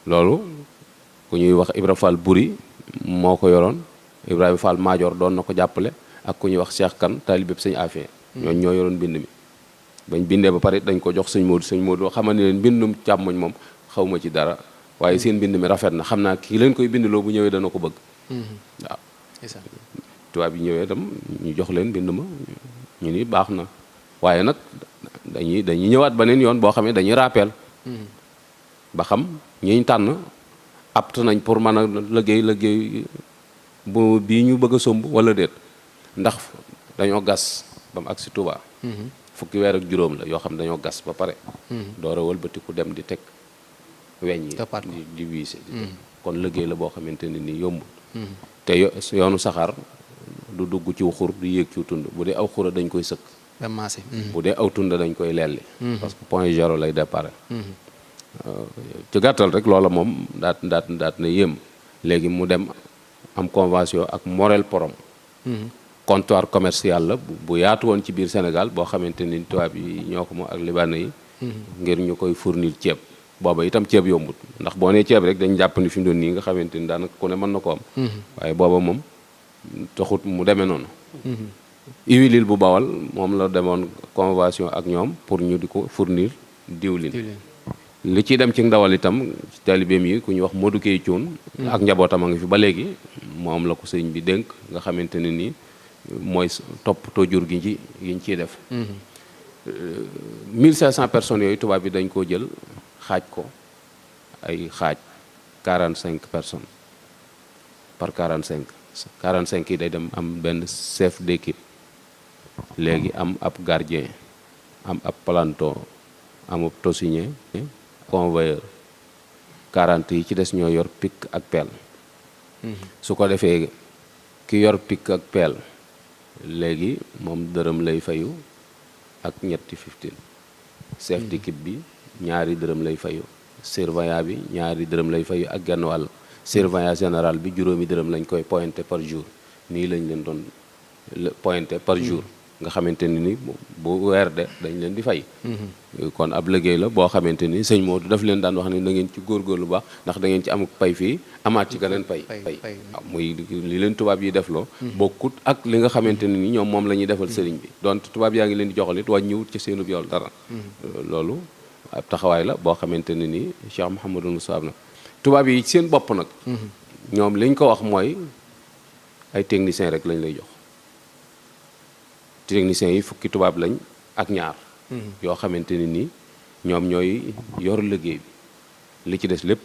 loolu ku ñuy wax Ibra Fall Buri moo ko yoroon Ibrahima Fall Maajoor doon na ko jàppale ak ku ñuy wax Cheikh Kan taalibeb sëñ Afee ñooñ ñoo yoroon bind mi bañ bindee ba pare dañ ko jox sëñ Modou xamal ne leen mbindum càmmoñ moom xaw ma ci dara waaye seen mbind mi rafet na xam naa kii leen koy bindloo bu ñëwee dana ko bëgg waaw tubaab yi ñëwee tam ñu jox leen mbind ma ñu ni baax na waaye nag dañuy ñëwaat beneen yoon boo xam ne dañuy rappel ba xam ñiñ tànn apt nañ pour mën a liggéey bu bii ñu bëgg a somb wala déet ndax dañoo gas ba mu agsi Touba fukki weer ak juróom la yoo xam ne dañoo gas ba pare door a wëlbatiku dem di teg weñ yi di wiise di teg kon liggéey la boo xamante ne ni yombul te yoonu saxaar du dugg ci xur du yéeg ci tund bu dee aw xura dañ koy sëkk bu dee aw tund dañ koy lelli parce que point zéro lay départ ci gàttal rek loola moom daat na yéem léegi mu dem am convention ak Morel Porom comptoir commercial la bu yaatu woon ci biir Sénégal boo xamante ni tubaab yi ñoo ko moom ak libanais yi ngir ñu koy fournir ceeb booba itam ceeb yombut ndax boo nee ceeb rek dañ jàpp ni fi mu doon nii nga xamante ni daanaka ku ne mën na ko am waaye booba moom taxut mu demee noonu huile bu Bawal moom la demoon convention ak ñoom pour ñu di ko fournir diwlin li ci dem ci ndawal itam taalibeem yi ku ñuy wax Modou Kay Cuun ak njabootam a ngi fi ba léegi moom la ko sëñ bi dénk nga xamante ne nii mooy toppatoo jur gi ci yiñ ciy def 1500 personnes yooyu tubaab bi dañ koo jël xaaj ko ay xaaj 45 personnes par 45 yi day dem am benn chef d'équipe léegi am ab gardien am ab planton am ab tosigné convoyeur 40 yi ci des ñoo yor pic ak pelle su ko defee ki yor pic ak pelle léegi moom dërëm lay fayu ak ñetti 15 chef d'équipe bi ñaari dërëm lay fayu surveillant bi ñaari dërëm lay fayu ak genn wàll surveillant général bi juróomi dërëm lañ koy pointé par jour nii lañ leen doon pointé par jour nga xamante ni bu weer de dañ leen di fay kon ab liggéey la boo xamante ni sëñ Modou daf leen daan wax ne na ngeen ci góorgóorlu baax ndax da ngeen ci am pay fii amaat ci geneen pay waaw muy li leen tubaab yi defloo bokkut ak li nga xamante ni ñoom moom la ñuy defal sëriñ bi donte tubaab yaa ngi leen di joxal it wàññiwut ci seenub yool dara loolu ab taxawaay la boo xamante ne nii Cheikh Mouhamadou Moussa nag tubaab yi seen bopp nag ñoom liñ ko wax mooy ay techniciens rek lañ lay jox techniciens yi fukki tubaab lañ ak ñaar yoo xamante ne nii ñoom ñooy yor liggéey bi li ci des lépp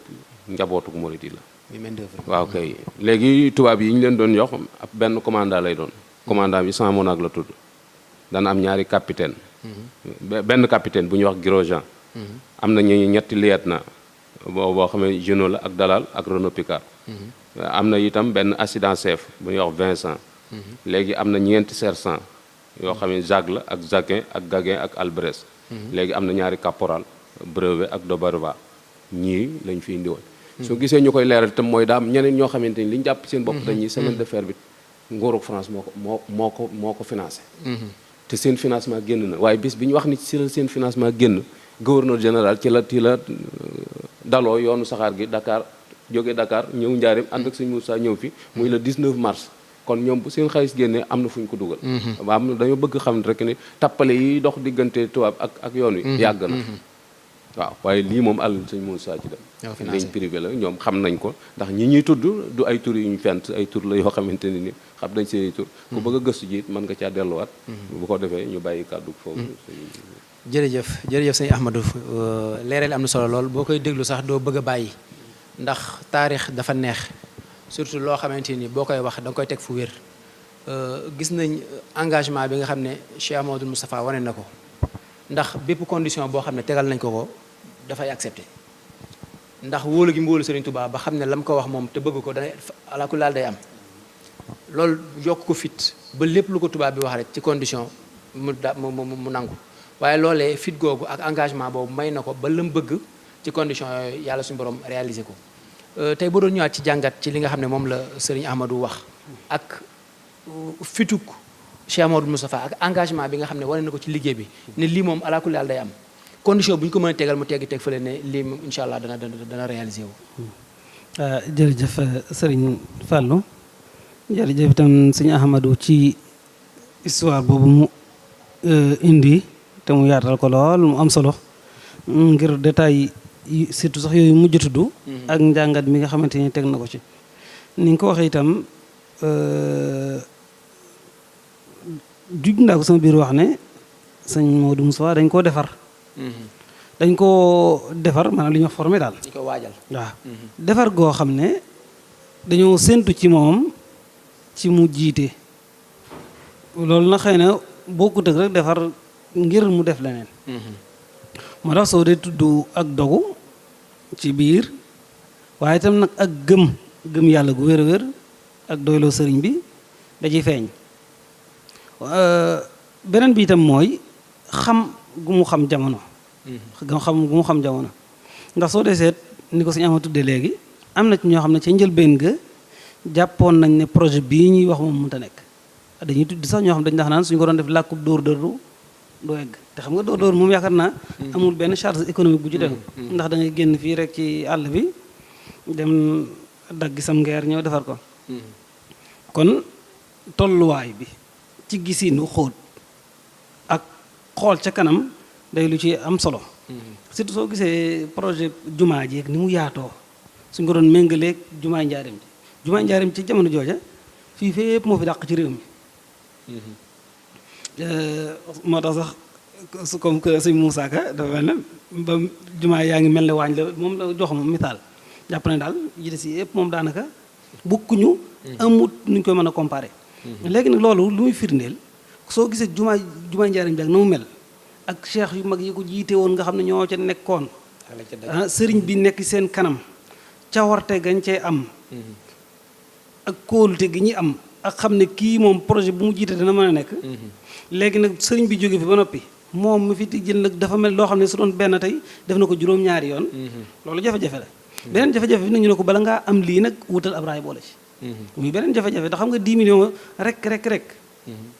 njabootuk murit yi la waaw kay léegi tubaab yi ñu leen doon jox ab benn commandant lay doon commandant bi sans monag la tudd dana am ñaari capitaine benn capitaine bu ñuy wax Grosjean am na ñu ñetti lieutenant boo xam ne Junot la ak Dalal ak Renaud Picard am na itam benn adjudant chef bu ñuy wax Vincent léegi am na ñeenti sergent yoo xam ne Jacques la ak Jacquin ak Gaguin ak Albrecht léegi am na ñaari caporal Brevet ak Doberva ñii lañ fi indi woon soo gisee ñu koy leeral itam mooy daam ñeneen ñoo xamante ni li ñu jàpp seen bopp dañuy semaine de fer bi nguuru France moo ko financé te seen financement génn na waaye bis bi ñu wax ni ci la seen financement génn gouverneur général ci la daloo yoonu saxaar gi Dakar jóge Dakar ñëw Njaaréem ànd ak sëñ Moussa ñëw fi muy le 19 mars kon ñoom bu seen xaalis génnee am na fu ñu ko dugal am na dañoo bëgg xam rek ni tappale yi dox diggante tubaab ak yoon wi yàgg na waaw waaye lii moom àll sëñ Moussa ci dem ñoo ko financé ligne privé la ñoom xam nañ ko ndax ñi ñuy tudd du ay tur yu ñu fent ay tur la yoo xamante ne ni xam nañ seen i tur ku bëgg a gëstu ji it mën nga caa delluwaat bu ko defee ñu bàyyi kàddu foofu jërëjëf jërëjëf sëñ Ahmadou leeral am na solo lool boo koy déglu sax doo bëgg a bàyyi ndax taarix dafa neex surtout loo xamante ni boo koy wax da nga koy teg fu wér gis nañ engagement bi nga xam ne Cheikh Amadou Moustapha wane na ko ndax bépp condition boo xam ne tegal nañ ko dafay accepté ndax wóolu gi mu wóolu Serigne Touba ba xam ne lam ko wax moom te bëgg ko dana alaakulli laal day am loolu yokk ko fit ba lépp lu ko tubaab bi wax rek ci condition mu nangu waaye loolee fit googu ak engagement boobu may na ko ba lam bëgg ci condition yooyu yàlla suñu borom réaliser ko tey boo doon ñëwaat ci jàngat ci li nga xam ne moom la Serigne Ahmadou wax ak fituk Cheikh Amadou Moustapha ak engagement bi nga xam ne wane na ko ci liggéey bi ne lii moom alaakulli laal day am condition bu ñu ko mën a tegal mu teg fële ne lii moom incha allah dana réaliser wu. jërëjëf Serigne Fallou jërëjëf itam Serigne Ahmadou ci histoire boobu mu indi te mu yaatal ko lool mu am solo ngir détail yi surtout sax yooyu mujj tudd ak njàngat mi nga xamante ni teg na ko ci ni nga ko waxee itam juj naa ko sama biir wax ne sëñ Modou Moustapha dañ koo defar dañ koo defar maanaam li ñuy wax formé daal dañ ko waajal waaw defar goo xam ne dañoo séntu ci moom ci mu jiite loolu na xëy na bokkut ak rek defar ngir mu def leneen moo tax soo dee tudd ak dogu ci biir waaye itam nag ak gëm yàlla gu wér a wér ak doyloo sëriñ bi da ciy feeñ beneen bi itam mooy xam gu mu xam jamono gu mu xam jamono ndax soo dee seet ni ko suñu ama tuddee léegi am na ci ñoo xam ne ca njëlbeen ga jàppoon nañ ne projet bii ñuy wax moom mënta nekk dañuy tudd sax ñoo xam dañ ndax naan suñu ko doon def làkkub dóor dóoru doo egg te xam nga dóor moom yaakaar naa amul benn charge économique bu ci def ndax da ngay génn fii rek ci àll bi dem daggi sam ngeer ñëw defar ko kon tolluwaay bi ci gisinu xóot ak xool ca kanam day lu ci am solo surtout soo gisee projet jumaa ji ak ni mu yaatoo suñ ko doon méngaleeg jumaay njaareem ci jamono jooja fii fépp moo fi dàq ci réew mi moo tax sax comme que sëñ Moussa Ka dafa mel ne ba jumaa yaa ngi mel ne waañ la moom la jox ma misaal jàpp ne daal yi des yëpp moom daanaka bokkuñu amut nuñ koy mën a comparer léegi nag loolu lu muy firndeel soo gisee jumaay njaareem bi ak na mu mel ak cheikh yu mag yi ko jiite woon nga xam ne ñoo ca nekkoon sëriñ bi nekk seen kanam cawarte gañ cee am ak kóolute gi ñi am ak xam ne kii moom projet bu mu jiite dana mën a nekk léegi nag sëriñ bi jóge fi ba noppi moom mi fi jël nag dafa mel loo xam ne su doon benn tey def na ko juróom-ñaari yoon loolu jafe-jafe la beneen jafe-jafe bi nag ñu ne ko bala ngaa am lii nag wutal ab raay boole ci muy beneen jafe-jafe ndax xam nga 10 millions rek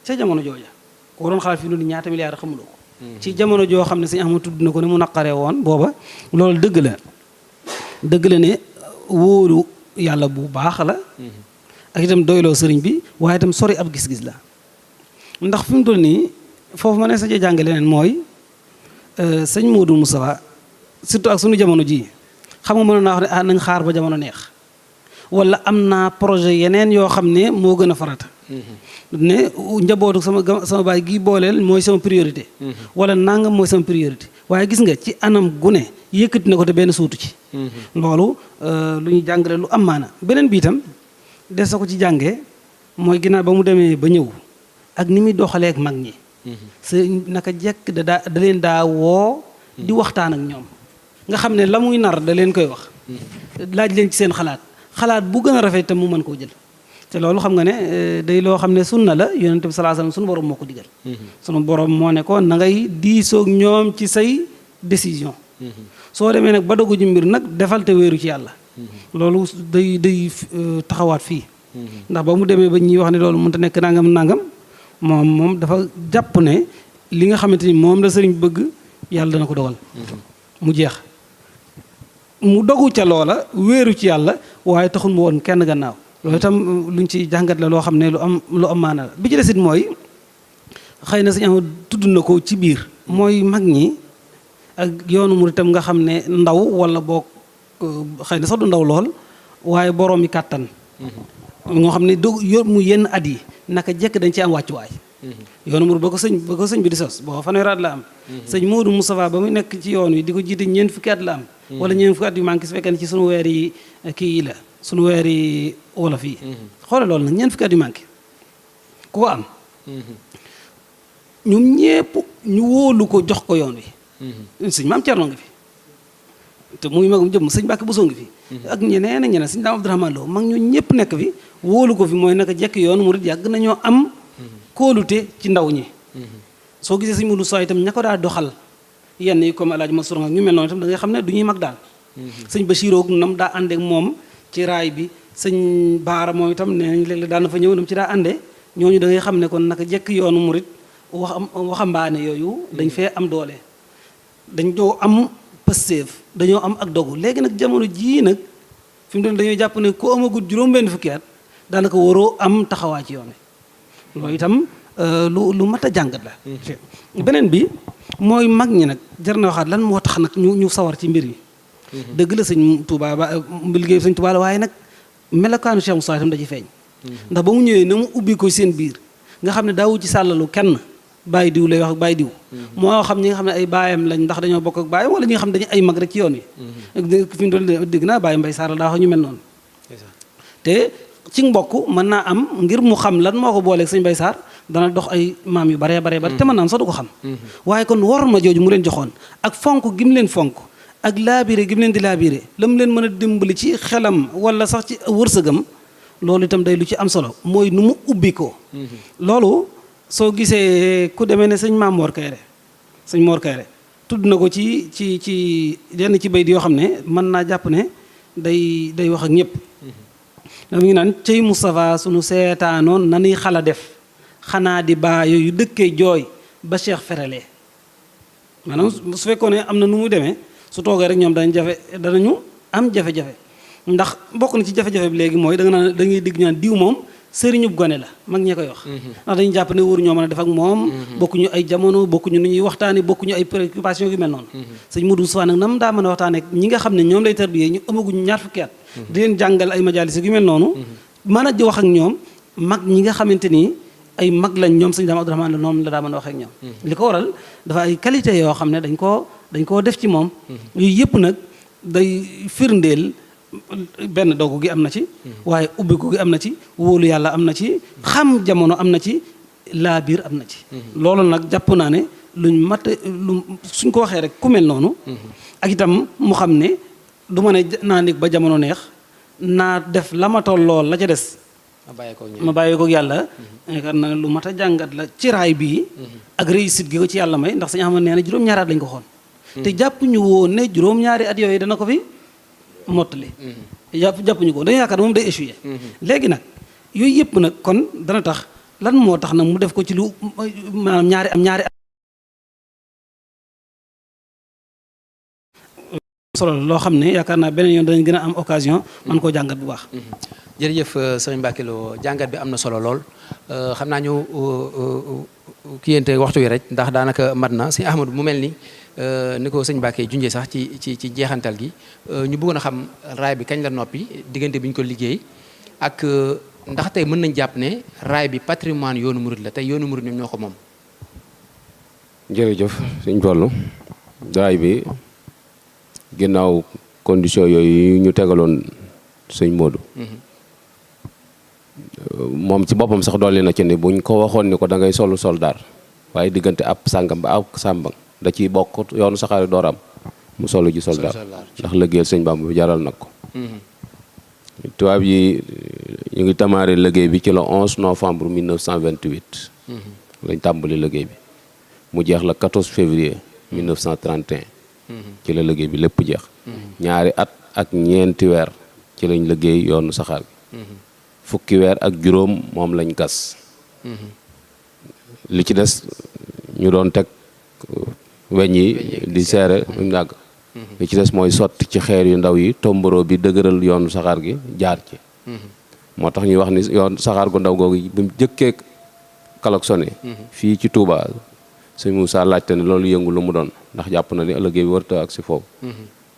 ca jamono jooja ko waroon xalaat fii noonu ñaata milliards xamuloo ko ci jamono joo xam ne suñu am tudd na ko ne mu naqaree woon booba loolu dëgg la ne wóolu yàlla bu baax la ak itam doyloo sëriñ bi waaye itam sori ab gis-gis la ndax fi mu toll nii foofu ma ne sa jàng leneen mooy sëñ Modou Moustapha surtout ak suñu jamono ji xam nga mën naa wax ne nañ xaar ba jamono neex wala am naa projet yeneen yoo xam ne moo gën a farata ne njabootu sama baay gi booleel mooy sama priorité wala nangam mooy sama priorité waaye gis nga ci anam gune yëkkati na ko te benn suutu ci loolu lu ñu jàngale lu am maana beneen bi itam des sa ko ci jàngee mooy ginnaaw ba mu demee ba ñëw ak ni muy doxalee ak mag ñi naka jekk da leen daa woo di waxtaan ak ñoom nga xam ne la muy nar da leen koy wax laaj leen ci seen xalaat bu gën a rafet itam mu mën koo jël te loolu xam nga ne day loo xam ne sunna la yonent bi sallallahu alayhi wasallam sunu borom moo ko digal sunu borom moo ne ko na ngay diisoog ñoom ci say décision soo demee nag ba dogu ji mbir nag defal te wéeru ci yàlla loolu day taxawaat fii ndax ba mu demee ba ñuy wax ne loolu mënut a nekk nangam moom dafa jàpp ne li nga xamante ni moom la sëriñ bëgg yàlla dana ko dogal mu jeex mu dogu ca loola wéeru ci yàlla waaye taxul mu woon kenn gannaaw loolu itam luñ ci jàngat la loo xam ne lu am maana la bi ci desit mooy xëy na sañ am tudd na ko ci biir mooy mag ñi ak yoonu murit itam nga xam ne ndaw wala boog xëy na sax du ndaw lool waaye borom yi kàttan moo xam ne mu yenn at yi naka jekk dañ ci am wàccuwaay yoonu murit ba ko sëñ bi di sos boo fanweeri at la am sëñ Modou Moustapha ba mu nekk ci yoon wi di ko jiite ñeent fukki at la am wala ñeent fukki at yu manqué su fekkee ne ci sunu weer yi kii yi la sunu weer yi wolof yi xoole loolu nag ñeent fukki at yu manqué ku ko am ñoom ñépp ñu wóolu ko jox ko yoon wi sëñ Maam Cerno ngi fi te muy magum jëm sëñ Mbàkke Buso ngi fi ak ñeneen ak ñeneen sëñ Daam Abdourahmane Lo mag ñu ñëpp nekk fi wóolu ko fi mooy naka jekk yoonu murit yàgg nañoo am kóolute ci ndaw ñi soo gisee sëñ Modou Sow itam ña ko daa doxal yenn yi comme El Hadj Mansour ak ñu mel noonu itam da nga xam ne du ñuy mag daal sëñ Bachirou nam daa àndeek moom ci raay bi sëñ Baara moom itam nee nañ léeg-léeg daan na fa ñëw nam ci daa àndee ñooñu da ngay xam ne kon naka jekk yoonu murit waxambaane yooyu dañ fee am doole dañ doo am pësteef dañoo am ak dogu léegi nag jamono jii nag fi mu doon dañoo jàpp ne ku amagut juróom-benn fukki at daanaka waroo am taxawaa ci yoon wi loolu itam lu mat a jàngat la beneen bi mooy mag ñi nag jar na waxaat lan moo tax nag ñu sawar ci mbir yi dëgg la sëñ Touba ba liggéey sëñ Touba la waaye nag melokaanu Cheikh Moussa itam da ci feeñ ndax ba mu ñëwee na mu ubbi ko seen biir nga xam ne daawu ci sàllalu kenn bàyyi diw lay wax bàyyi diw moo xam ñi nga xam ne ay baayam lañ ndax dañoo bokk ak baayam wala ñi nga xam ne dañu ay mag rek ci yoon wi fi mu doon dégg naa bàyyi mbay saara daa wax ñu mel noonu te ci mbokk mën naa am ngir mu xam lan moo ko booleeg sëñ Mbay Saar dana dox ay maam yu baree bare te mën naa am sax du ko xam waaye kon war ma jooju mu leen joxoon ak fonk gi mu leen fonk ak laabire gi mu leen di laabire la mu leen mën a dimbali ci xelam wala sax ci wërsëgam loolu itam day lu ci am solo mooy nu mu ubbi ko loolu soo gisee ku demee ne sëñ Maam Mor Kayre sëñ Mor Kayre tudd na ko ci yenn ci bayit yoo xam ne mën naa jàpp ne day wax ak ñëpp da ngi naan cey Moustapha sunu seetaanoon nanuy xala def xanaa di baa yooyu dëkkee jooy ba Cheikh ferale maanaam su fekkoon ne am na nu mu demee su toogee rek ñoom danañu am jafe-jafe ndax bokk na ci jafe-jafe bi léegi mooy da nga naan da ngay digg ñaan diw moom sëriñub gone la mag ñee koy wax ndax dañu jàpp ne waru ñoo mën a def ak moom bokkuñu ay jamono bokkuñu nu ñuy waxtaane bokkuñu ay préoccupation yu mel noonu sëñ Modou Sow nag nam daa mën a waxtaane ñi nga xam ne ñoom lay tarbiyee ñu amaguñu ñaar fukki at di leen jàngal ay majalis yu mel noonu mën a wax ak ñoom mag ñi nga xamante ni ay mag lañ ñoom sëñ Daam Abdourahmane la noonu la daa mën a wax ak ñoom li ko waral dafa ay qualité yoo xam ne dañ koo def ci moom yooyu yëpp nag day firndeel benn dogu gi am na ci waaye ubbiku gi am na ci wóolu yàlla am na ci xam jamono am na ci laa biir am na ci loolu nag jàpp naa ne suñ ko waxee rek ku mel noonu ak itam mu xam ne du ma ne naa nekk ba jamono neex naa def la ma toll lool la ca des ma bàyyi ko yàlla yaakaar naa lu mat a jàngat la ci raay bii ak réussite gi ko ci yàlla may ndax sañu xam ne nee na juróom-ñaari at lañ ko xoon te jàpp ñu woon ne juróom-ñaari at yooyu dana ko fi mottali jàppuñu ko dañu yaakaar moom day échoué léegi nag yooyu yëpp nag kon dana tax lan moo tax nag mu def ko ci lu maanaam ñaari at solo loo xam ne yaakaar naa beneen yoon danañ gën a am occasion man koo jàngat bu baax jërëjëf sëriñ Mbacke Lo jàngat bi am na solo lool xam naa ñu kiyante waxtu wi rek ndax daanaka mat na sëñ Ahmadou mu mel ni ko sëñ Mbacke junjee sax ci jeexantal gi ñu bëggoon a xam raay bi kañ la noppi diggante bi ñu ko liggéey ak ndax tey mën nañ jàpp ne raay bi patrimoine yoonu murid la tey yoonu murid ñoom ñoo ko moom. jërëjëf sëñ Fallu raay bi ginnaaw condition yooyu ñu tegaloon sëñ Modou moom ci boppam sax dolli na ci ni buñ ko waxoon ni ko da ngay solu soldaar waaye diggante ab sàngam ba ab sàmbang da ciy bokk yoonu saxaari dooram mu solu ji soldaar ndax liggéeyal sëñ Bamba bi jaral nag ko tubaab yi ñu ngi tamaare liggéey bi ci le 11 novembre 1928 lañ tàmbali liggéey bi mu jeex la 14 février 1931 ci la liggéey bi lépp jeex ñaari at ak ñeenti weer ci lañ liggéey yoonu saxaar gi fukki weer ak juróom moom lañ gas li ci des ñu doon teg weñ yi di seere ñu dàgg li ci des mooy sotti ci xeer yu ndaw yi tomboro bi dëgëral yoonu saxaar gi jaar ci moo tax ñuy wax ni yoon saxaar gu ndaw googu bi mu jëkkee klaxonné fii ci Touba sëñ Moussa laajte ne loolu yëngu lu mu doon ndax jàpp na ni ëllëgee bi warta ak si foofu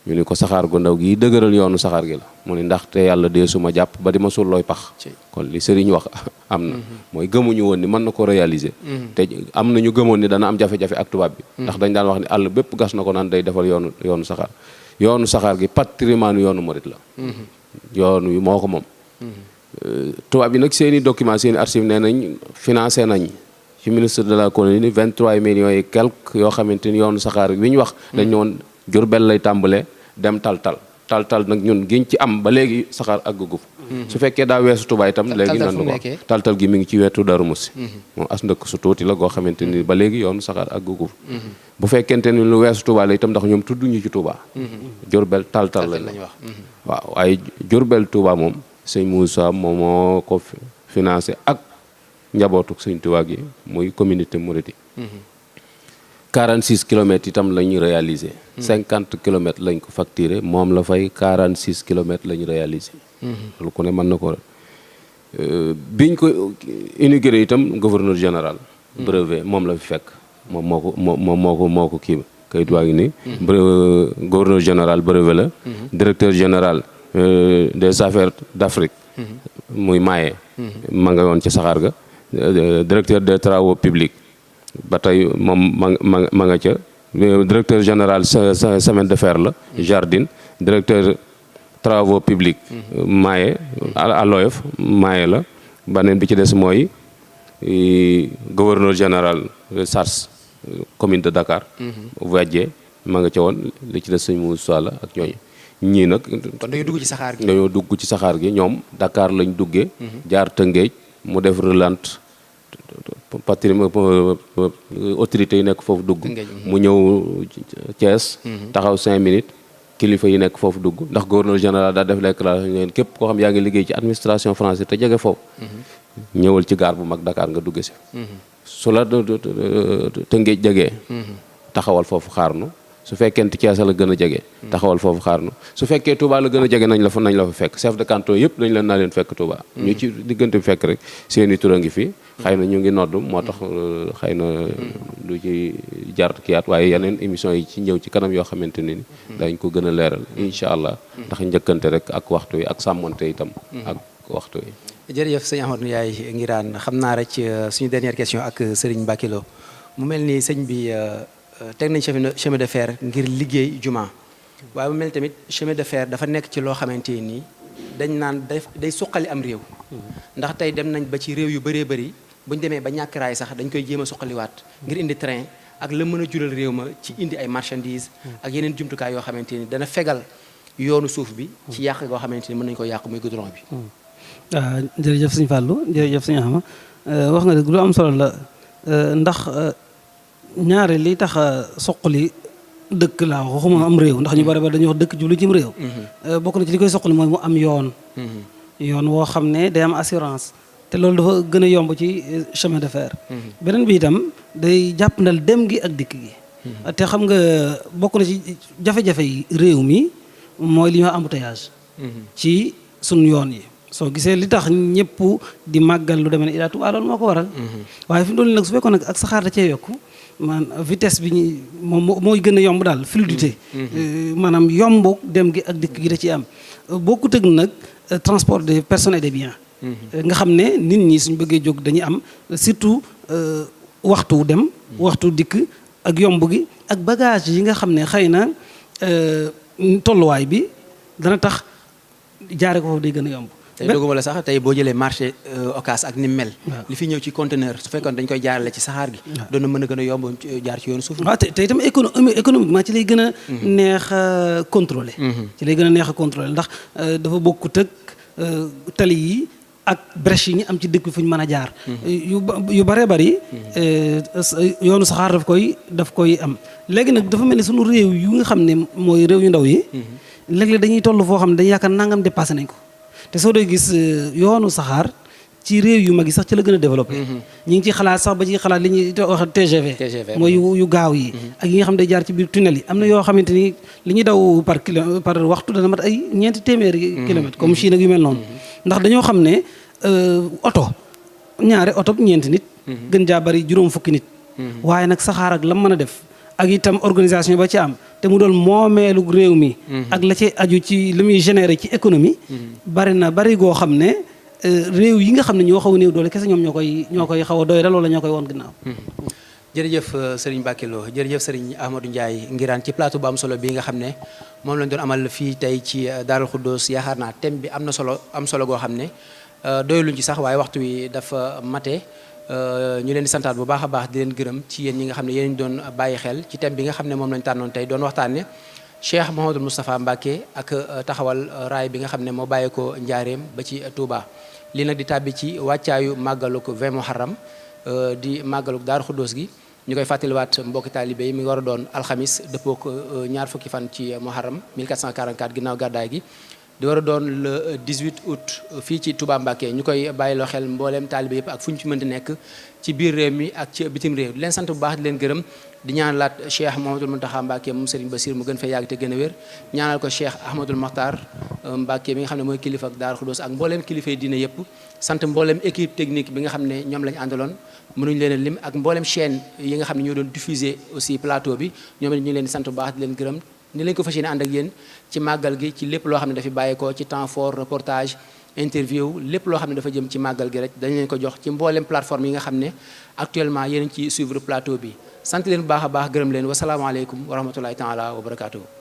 ñu ni ko saxaar gu ndaw gi dëgëral yoonu saxaar gi la mu ni ndaxte yàlla dee suma jàpp ba di ma suul looy pax kon li sëriñ wax am na mooy gëmuñu woon ni mën na ko réaliser te am na ñu gëmoon ni dana am jafe-jafe ak tubaab bi ndax dañ daan wax ni àll bépp gas na ko naan day defal yoonu saxaar gi patrimoine yoonu murit la yoonu wi moo ko moom tubaab bi nag seeni document seeni archive nee nañ financé nañ ci ministre de la colonie 23 millions et quelques yoo xamante ni yoonu saxaar wi ñu wax dañ ne woon Jurbel lay tàmbalee dem tal nag ñun giñ ci am ba léegi saxaar àggugu fa su fekkee daa weesu Touba itam léegi nan ko tal gi mi ngi ci wetu Darou Moussi moom as ndëkk su tuuti la goo xamante ni ba léegi yoonu saxaar àggugu fa bu fekkente ni lu weesu Touba la itam ndax ñoom tudduñu ci Touba Jurbel tal lañ wax waaw waaye Jurbel Touba moom sëñ Moussa moom moo ko financé ak njabootu sëñ Touba gi muy communauté mouride 46 kilomètres itam la ñu réalisé 50 kilomètres lañ ko facturé moom la fay 46 kilomètres la ñu réalisé loolu ku ne mën na ko biñ ko inauguré itam gouverneur général brevet moom la fi fekk moom moo ko kii kayit waa ngi ni gouverneur général brevet la directeur général des affaires d'Afrique muy Maye ma nga woon ci saxaar ga directeur des travaux publics ba tey moom ma nga ca directeur général semaine de fer la jardin directeur travaux publics Maye aloyof Maye la baneen bi ci des mooy gouverneur général SARS commune de Dakar Ouadjé ma nga ca woon li ci des sëñ Moussa la ak ñooñu ñii nag kon dañoo dugg ci saxaar gi dañoo dugg ci saxaar gi ñoom Dakar lañ duggee jaar Tëngéej mu def relante patrimoine autorité yi nekk foofu dugg mu ñëw Thiès taxaw 5 minutes kilifa yi nekk foofu dugg ndax gouverneur général daa def déclaration ngeen képp koo xam yaa ngi liggéey ci administration française te jege foofu ñëwal ci gaar bu mag Dakar nga dugge si su la Tëngéej jegee taxawal foofu xaarnu su fekkente Thiès la gën a jege taxawal foofu xaarnu su fekkee Touba la gën a jege nañ la fa fekk chef de canton yëpp dañ leen naa leen fekk Touba ñu ci diggante bi fekk rek seeni tur a ngi fi xëy na ñu ngi nodd moo tax xëy na du ci jar kiyaat waaye yeneen émission yi ci ñëw ci kanam yoo xamante ne ni dañ ko gën a leeral incha allah ndax njëkkante rek ak waxtu wi ak sàmmonte itam ak waxtu wi jërëjëf sëñ Ahmadou Ndiaye Nguirane xam naa rek suñu dernière question ak Serigne Mbacké Lo mu mel ni sëñ bi teg nañ chemin de fer ngir liggéey juma waaye mu mel tamit chemin de fer dafa nekk ci loo xamante nii dañ naan day suqali am réew ndax tey dem nañ ba ci réew yu bëree bëri bu ñu demee ba ñàkk raay sax dañ koy jéem a suqaliwaat ngir indi train ak la mën a jural réew ma ci indi ay marchandises ak yeneen jumtukaay yoo xamante ni dana fegal yoonu suuf bi ci yàq goo xamante ni mën nañu ko yàq muy goudron bi waaw jërëjëf sëñ Fallou jërëjëf sëñ Ahma wax nga dëgg lu am solo la ndax ñaare li tax soqali dëkk laa waxuma am réew ndax ñu bari ba dañuy wax dëkk jublu cim réew bokk na ci li koy soqali mooy mu am yoon woo xam ne day am assurance te loolu dafa gën a yomb ci chemin de fer beneen bi itam day jàppandal dem gi ak dikk gi te xam nga bokk na ci jafe-jafe yi réew mi mooy li ñoo embouteillage ci sunu yoon yi soo gisee li tax ñëpp di màggal lu demee ne Ila Touba loolu moo ko waral waaye fi mu doon nag su fekkoon nag ak saxaar da cee yokku man vitesse bi ñu moom mooy gën a yomb daal fluidité maanaam yomb dem gi ak dikk gi da ciy am bokkut ak nag transport des personnes et des biens nga xam ne nit ñi suñ bëggee jóg dañuy am surtout waxtu dem waxtu dikk ak yomb gi ak bagage yi nga xam ne xëy na tolluwaay bi dana tax jaare ko foofu day gën a yomb tey dogguma la sax tey boo jëlee marché Ocass ak ni mel li fi ñëw ci conteneur su fekkoon dañ koy jaarale ci saxaar gi doon na mën a gën a yomb jaar ci yoonu suuf waaw te itam économiquement ci lay gën a neex a contrôler ci lay gën a neex a contrôler ndax dafa bokkut ak tali yi ak brèche yi ñu am ci dëkk bi fu ñu mën a jaar yu bëree bëri yoonu saxaar daf koy am léegi nag dafa mel ni sunu réew yu nga xam ne mooy réew yu ndaw yi léeg-léeg dañuy toll foo xam ne dañuy yaakaar nangam dépassé nañ ko te soo dee gis yoonu saxaar ci réew yu mag yi sax ci la gën a développé ñi ngi ci xalaat sax ba ci xalaat li ñuy wax TGV mooy yu gaaw yi ak yi nga xam ne day jaar ci biir tunnel yi am na yoo xamante ni li ñuy daw par waxtu dana mat ay 4 téeméeri kilomètres comme Chine ak yu mel noonu ndax dañoo xam ne oto ñaare oto ñeenti nit gën jaa bari juróom fukki nit waaye nag saxaar ak lam mën a def ak itam organisation ba ci am te mu doon moomeelu réew mi ak la ci aju ci li muy générer ci économie bari goo xam ne réew yi nga xam ne ñoo xaw a néew doole kese ñoom ñoo koy xaw a doy dal wala ñoo koy woon ginnaaw. jërëjëf Serigne Mbacké Lo jërëjëf Serigne Ahmadou Ndiaye Nguirane ci plateau bu am solo bi nga xam ne moom lañ doon amal fii tey ci Daarul Xuddoos yaakaar naa thème bi am solo goo xam ne doyluñ ci sax waaye waxtu wi dafa mate ñu leen di santaat bu baax a baax di leen gërëm ci yéen ñi nga xam ne yéen doon bàyyi xel ci thème bi nga xam ne moom lañ tànnoon tey doon waxtaanee Cheikh Mouhamadou Moustapha Mbacké ak taxawal raay bi nga xam ne moo bàyyeekoo Njaareem ba ci Touba. lii nag di tàbbi ci wàccaayu màggaluk 20 Muharram di màggaluk Daaru Xuddoos gi ñu koy fàttaliwaat mbokki taalibe yi mi ngi war a doon alxamis dëppook ñaar fukki fan ci Muharram 1444 ginnaaw gàddaay gi di war a doon le 18 août fii ci Touba Mbacké ñu koy bàyyiloo xel mbooleem taalibe yëpp ak fu ñu ci mënti nekk ci biir réew mi ak ci bitim réew di leen sant bu baax di leen gërëm di ñaanalaat Cheikh Mouhamadoul Mountakha Mbacké moom Serigne Bassir mu gën fay yàgg te gën a wér ñaanal ko Cheikh Ahmadoul Makhtar Mbacké mi nga xam ne mooy kilifa ak Daaru Xuddoos ak mbooleem kilifay diine yëpp sant mbooleem équipe technique bi nga xam ne ñoom lañu àndaloon mënuñ leen a lim ak mbooleem chaîne yi nga xam ne ñoo doon diffuser aussi plateau bi ñoom ñu leen di sant bu baax di leen gërëm ni lañ ko fas yéene ànd ak yéen ci màggal gi ci lépp loo xam ne dafa bàyyeekoo ci temps fort reportage interview lépp loo xam ne dafa jëm ci màggal gi rek dañ leen ko jox ci mbooleem plateforme yi nga xam ne actuellement yéen ci suivre plateau bi sant leen bu baax a baax gërëm leen wasalaamaaleykum wa rahmatullahi taala wa barakaatu.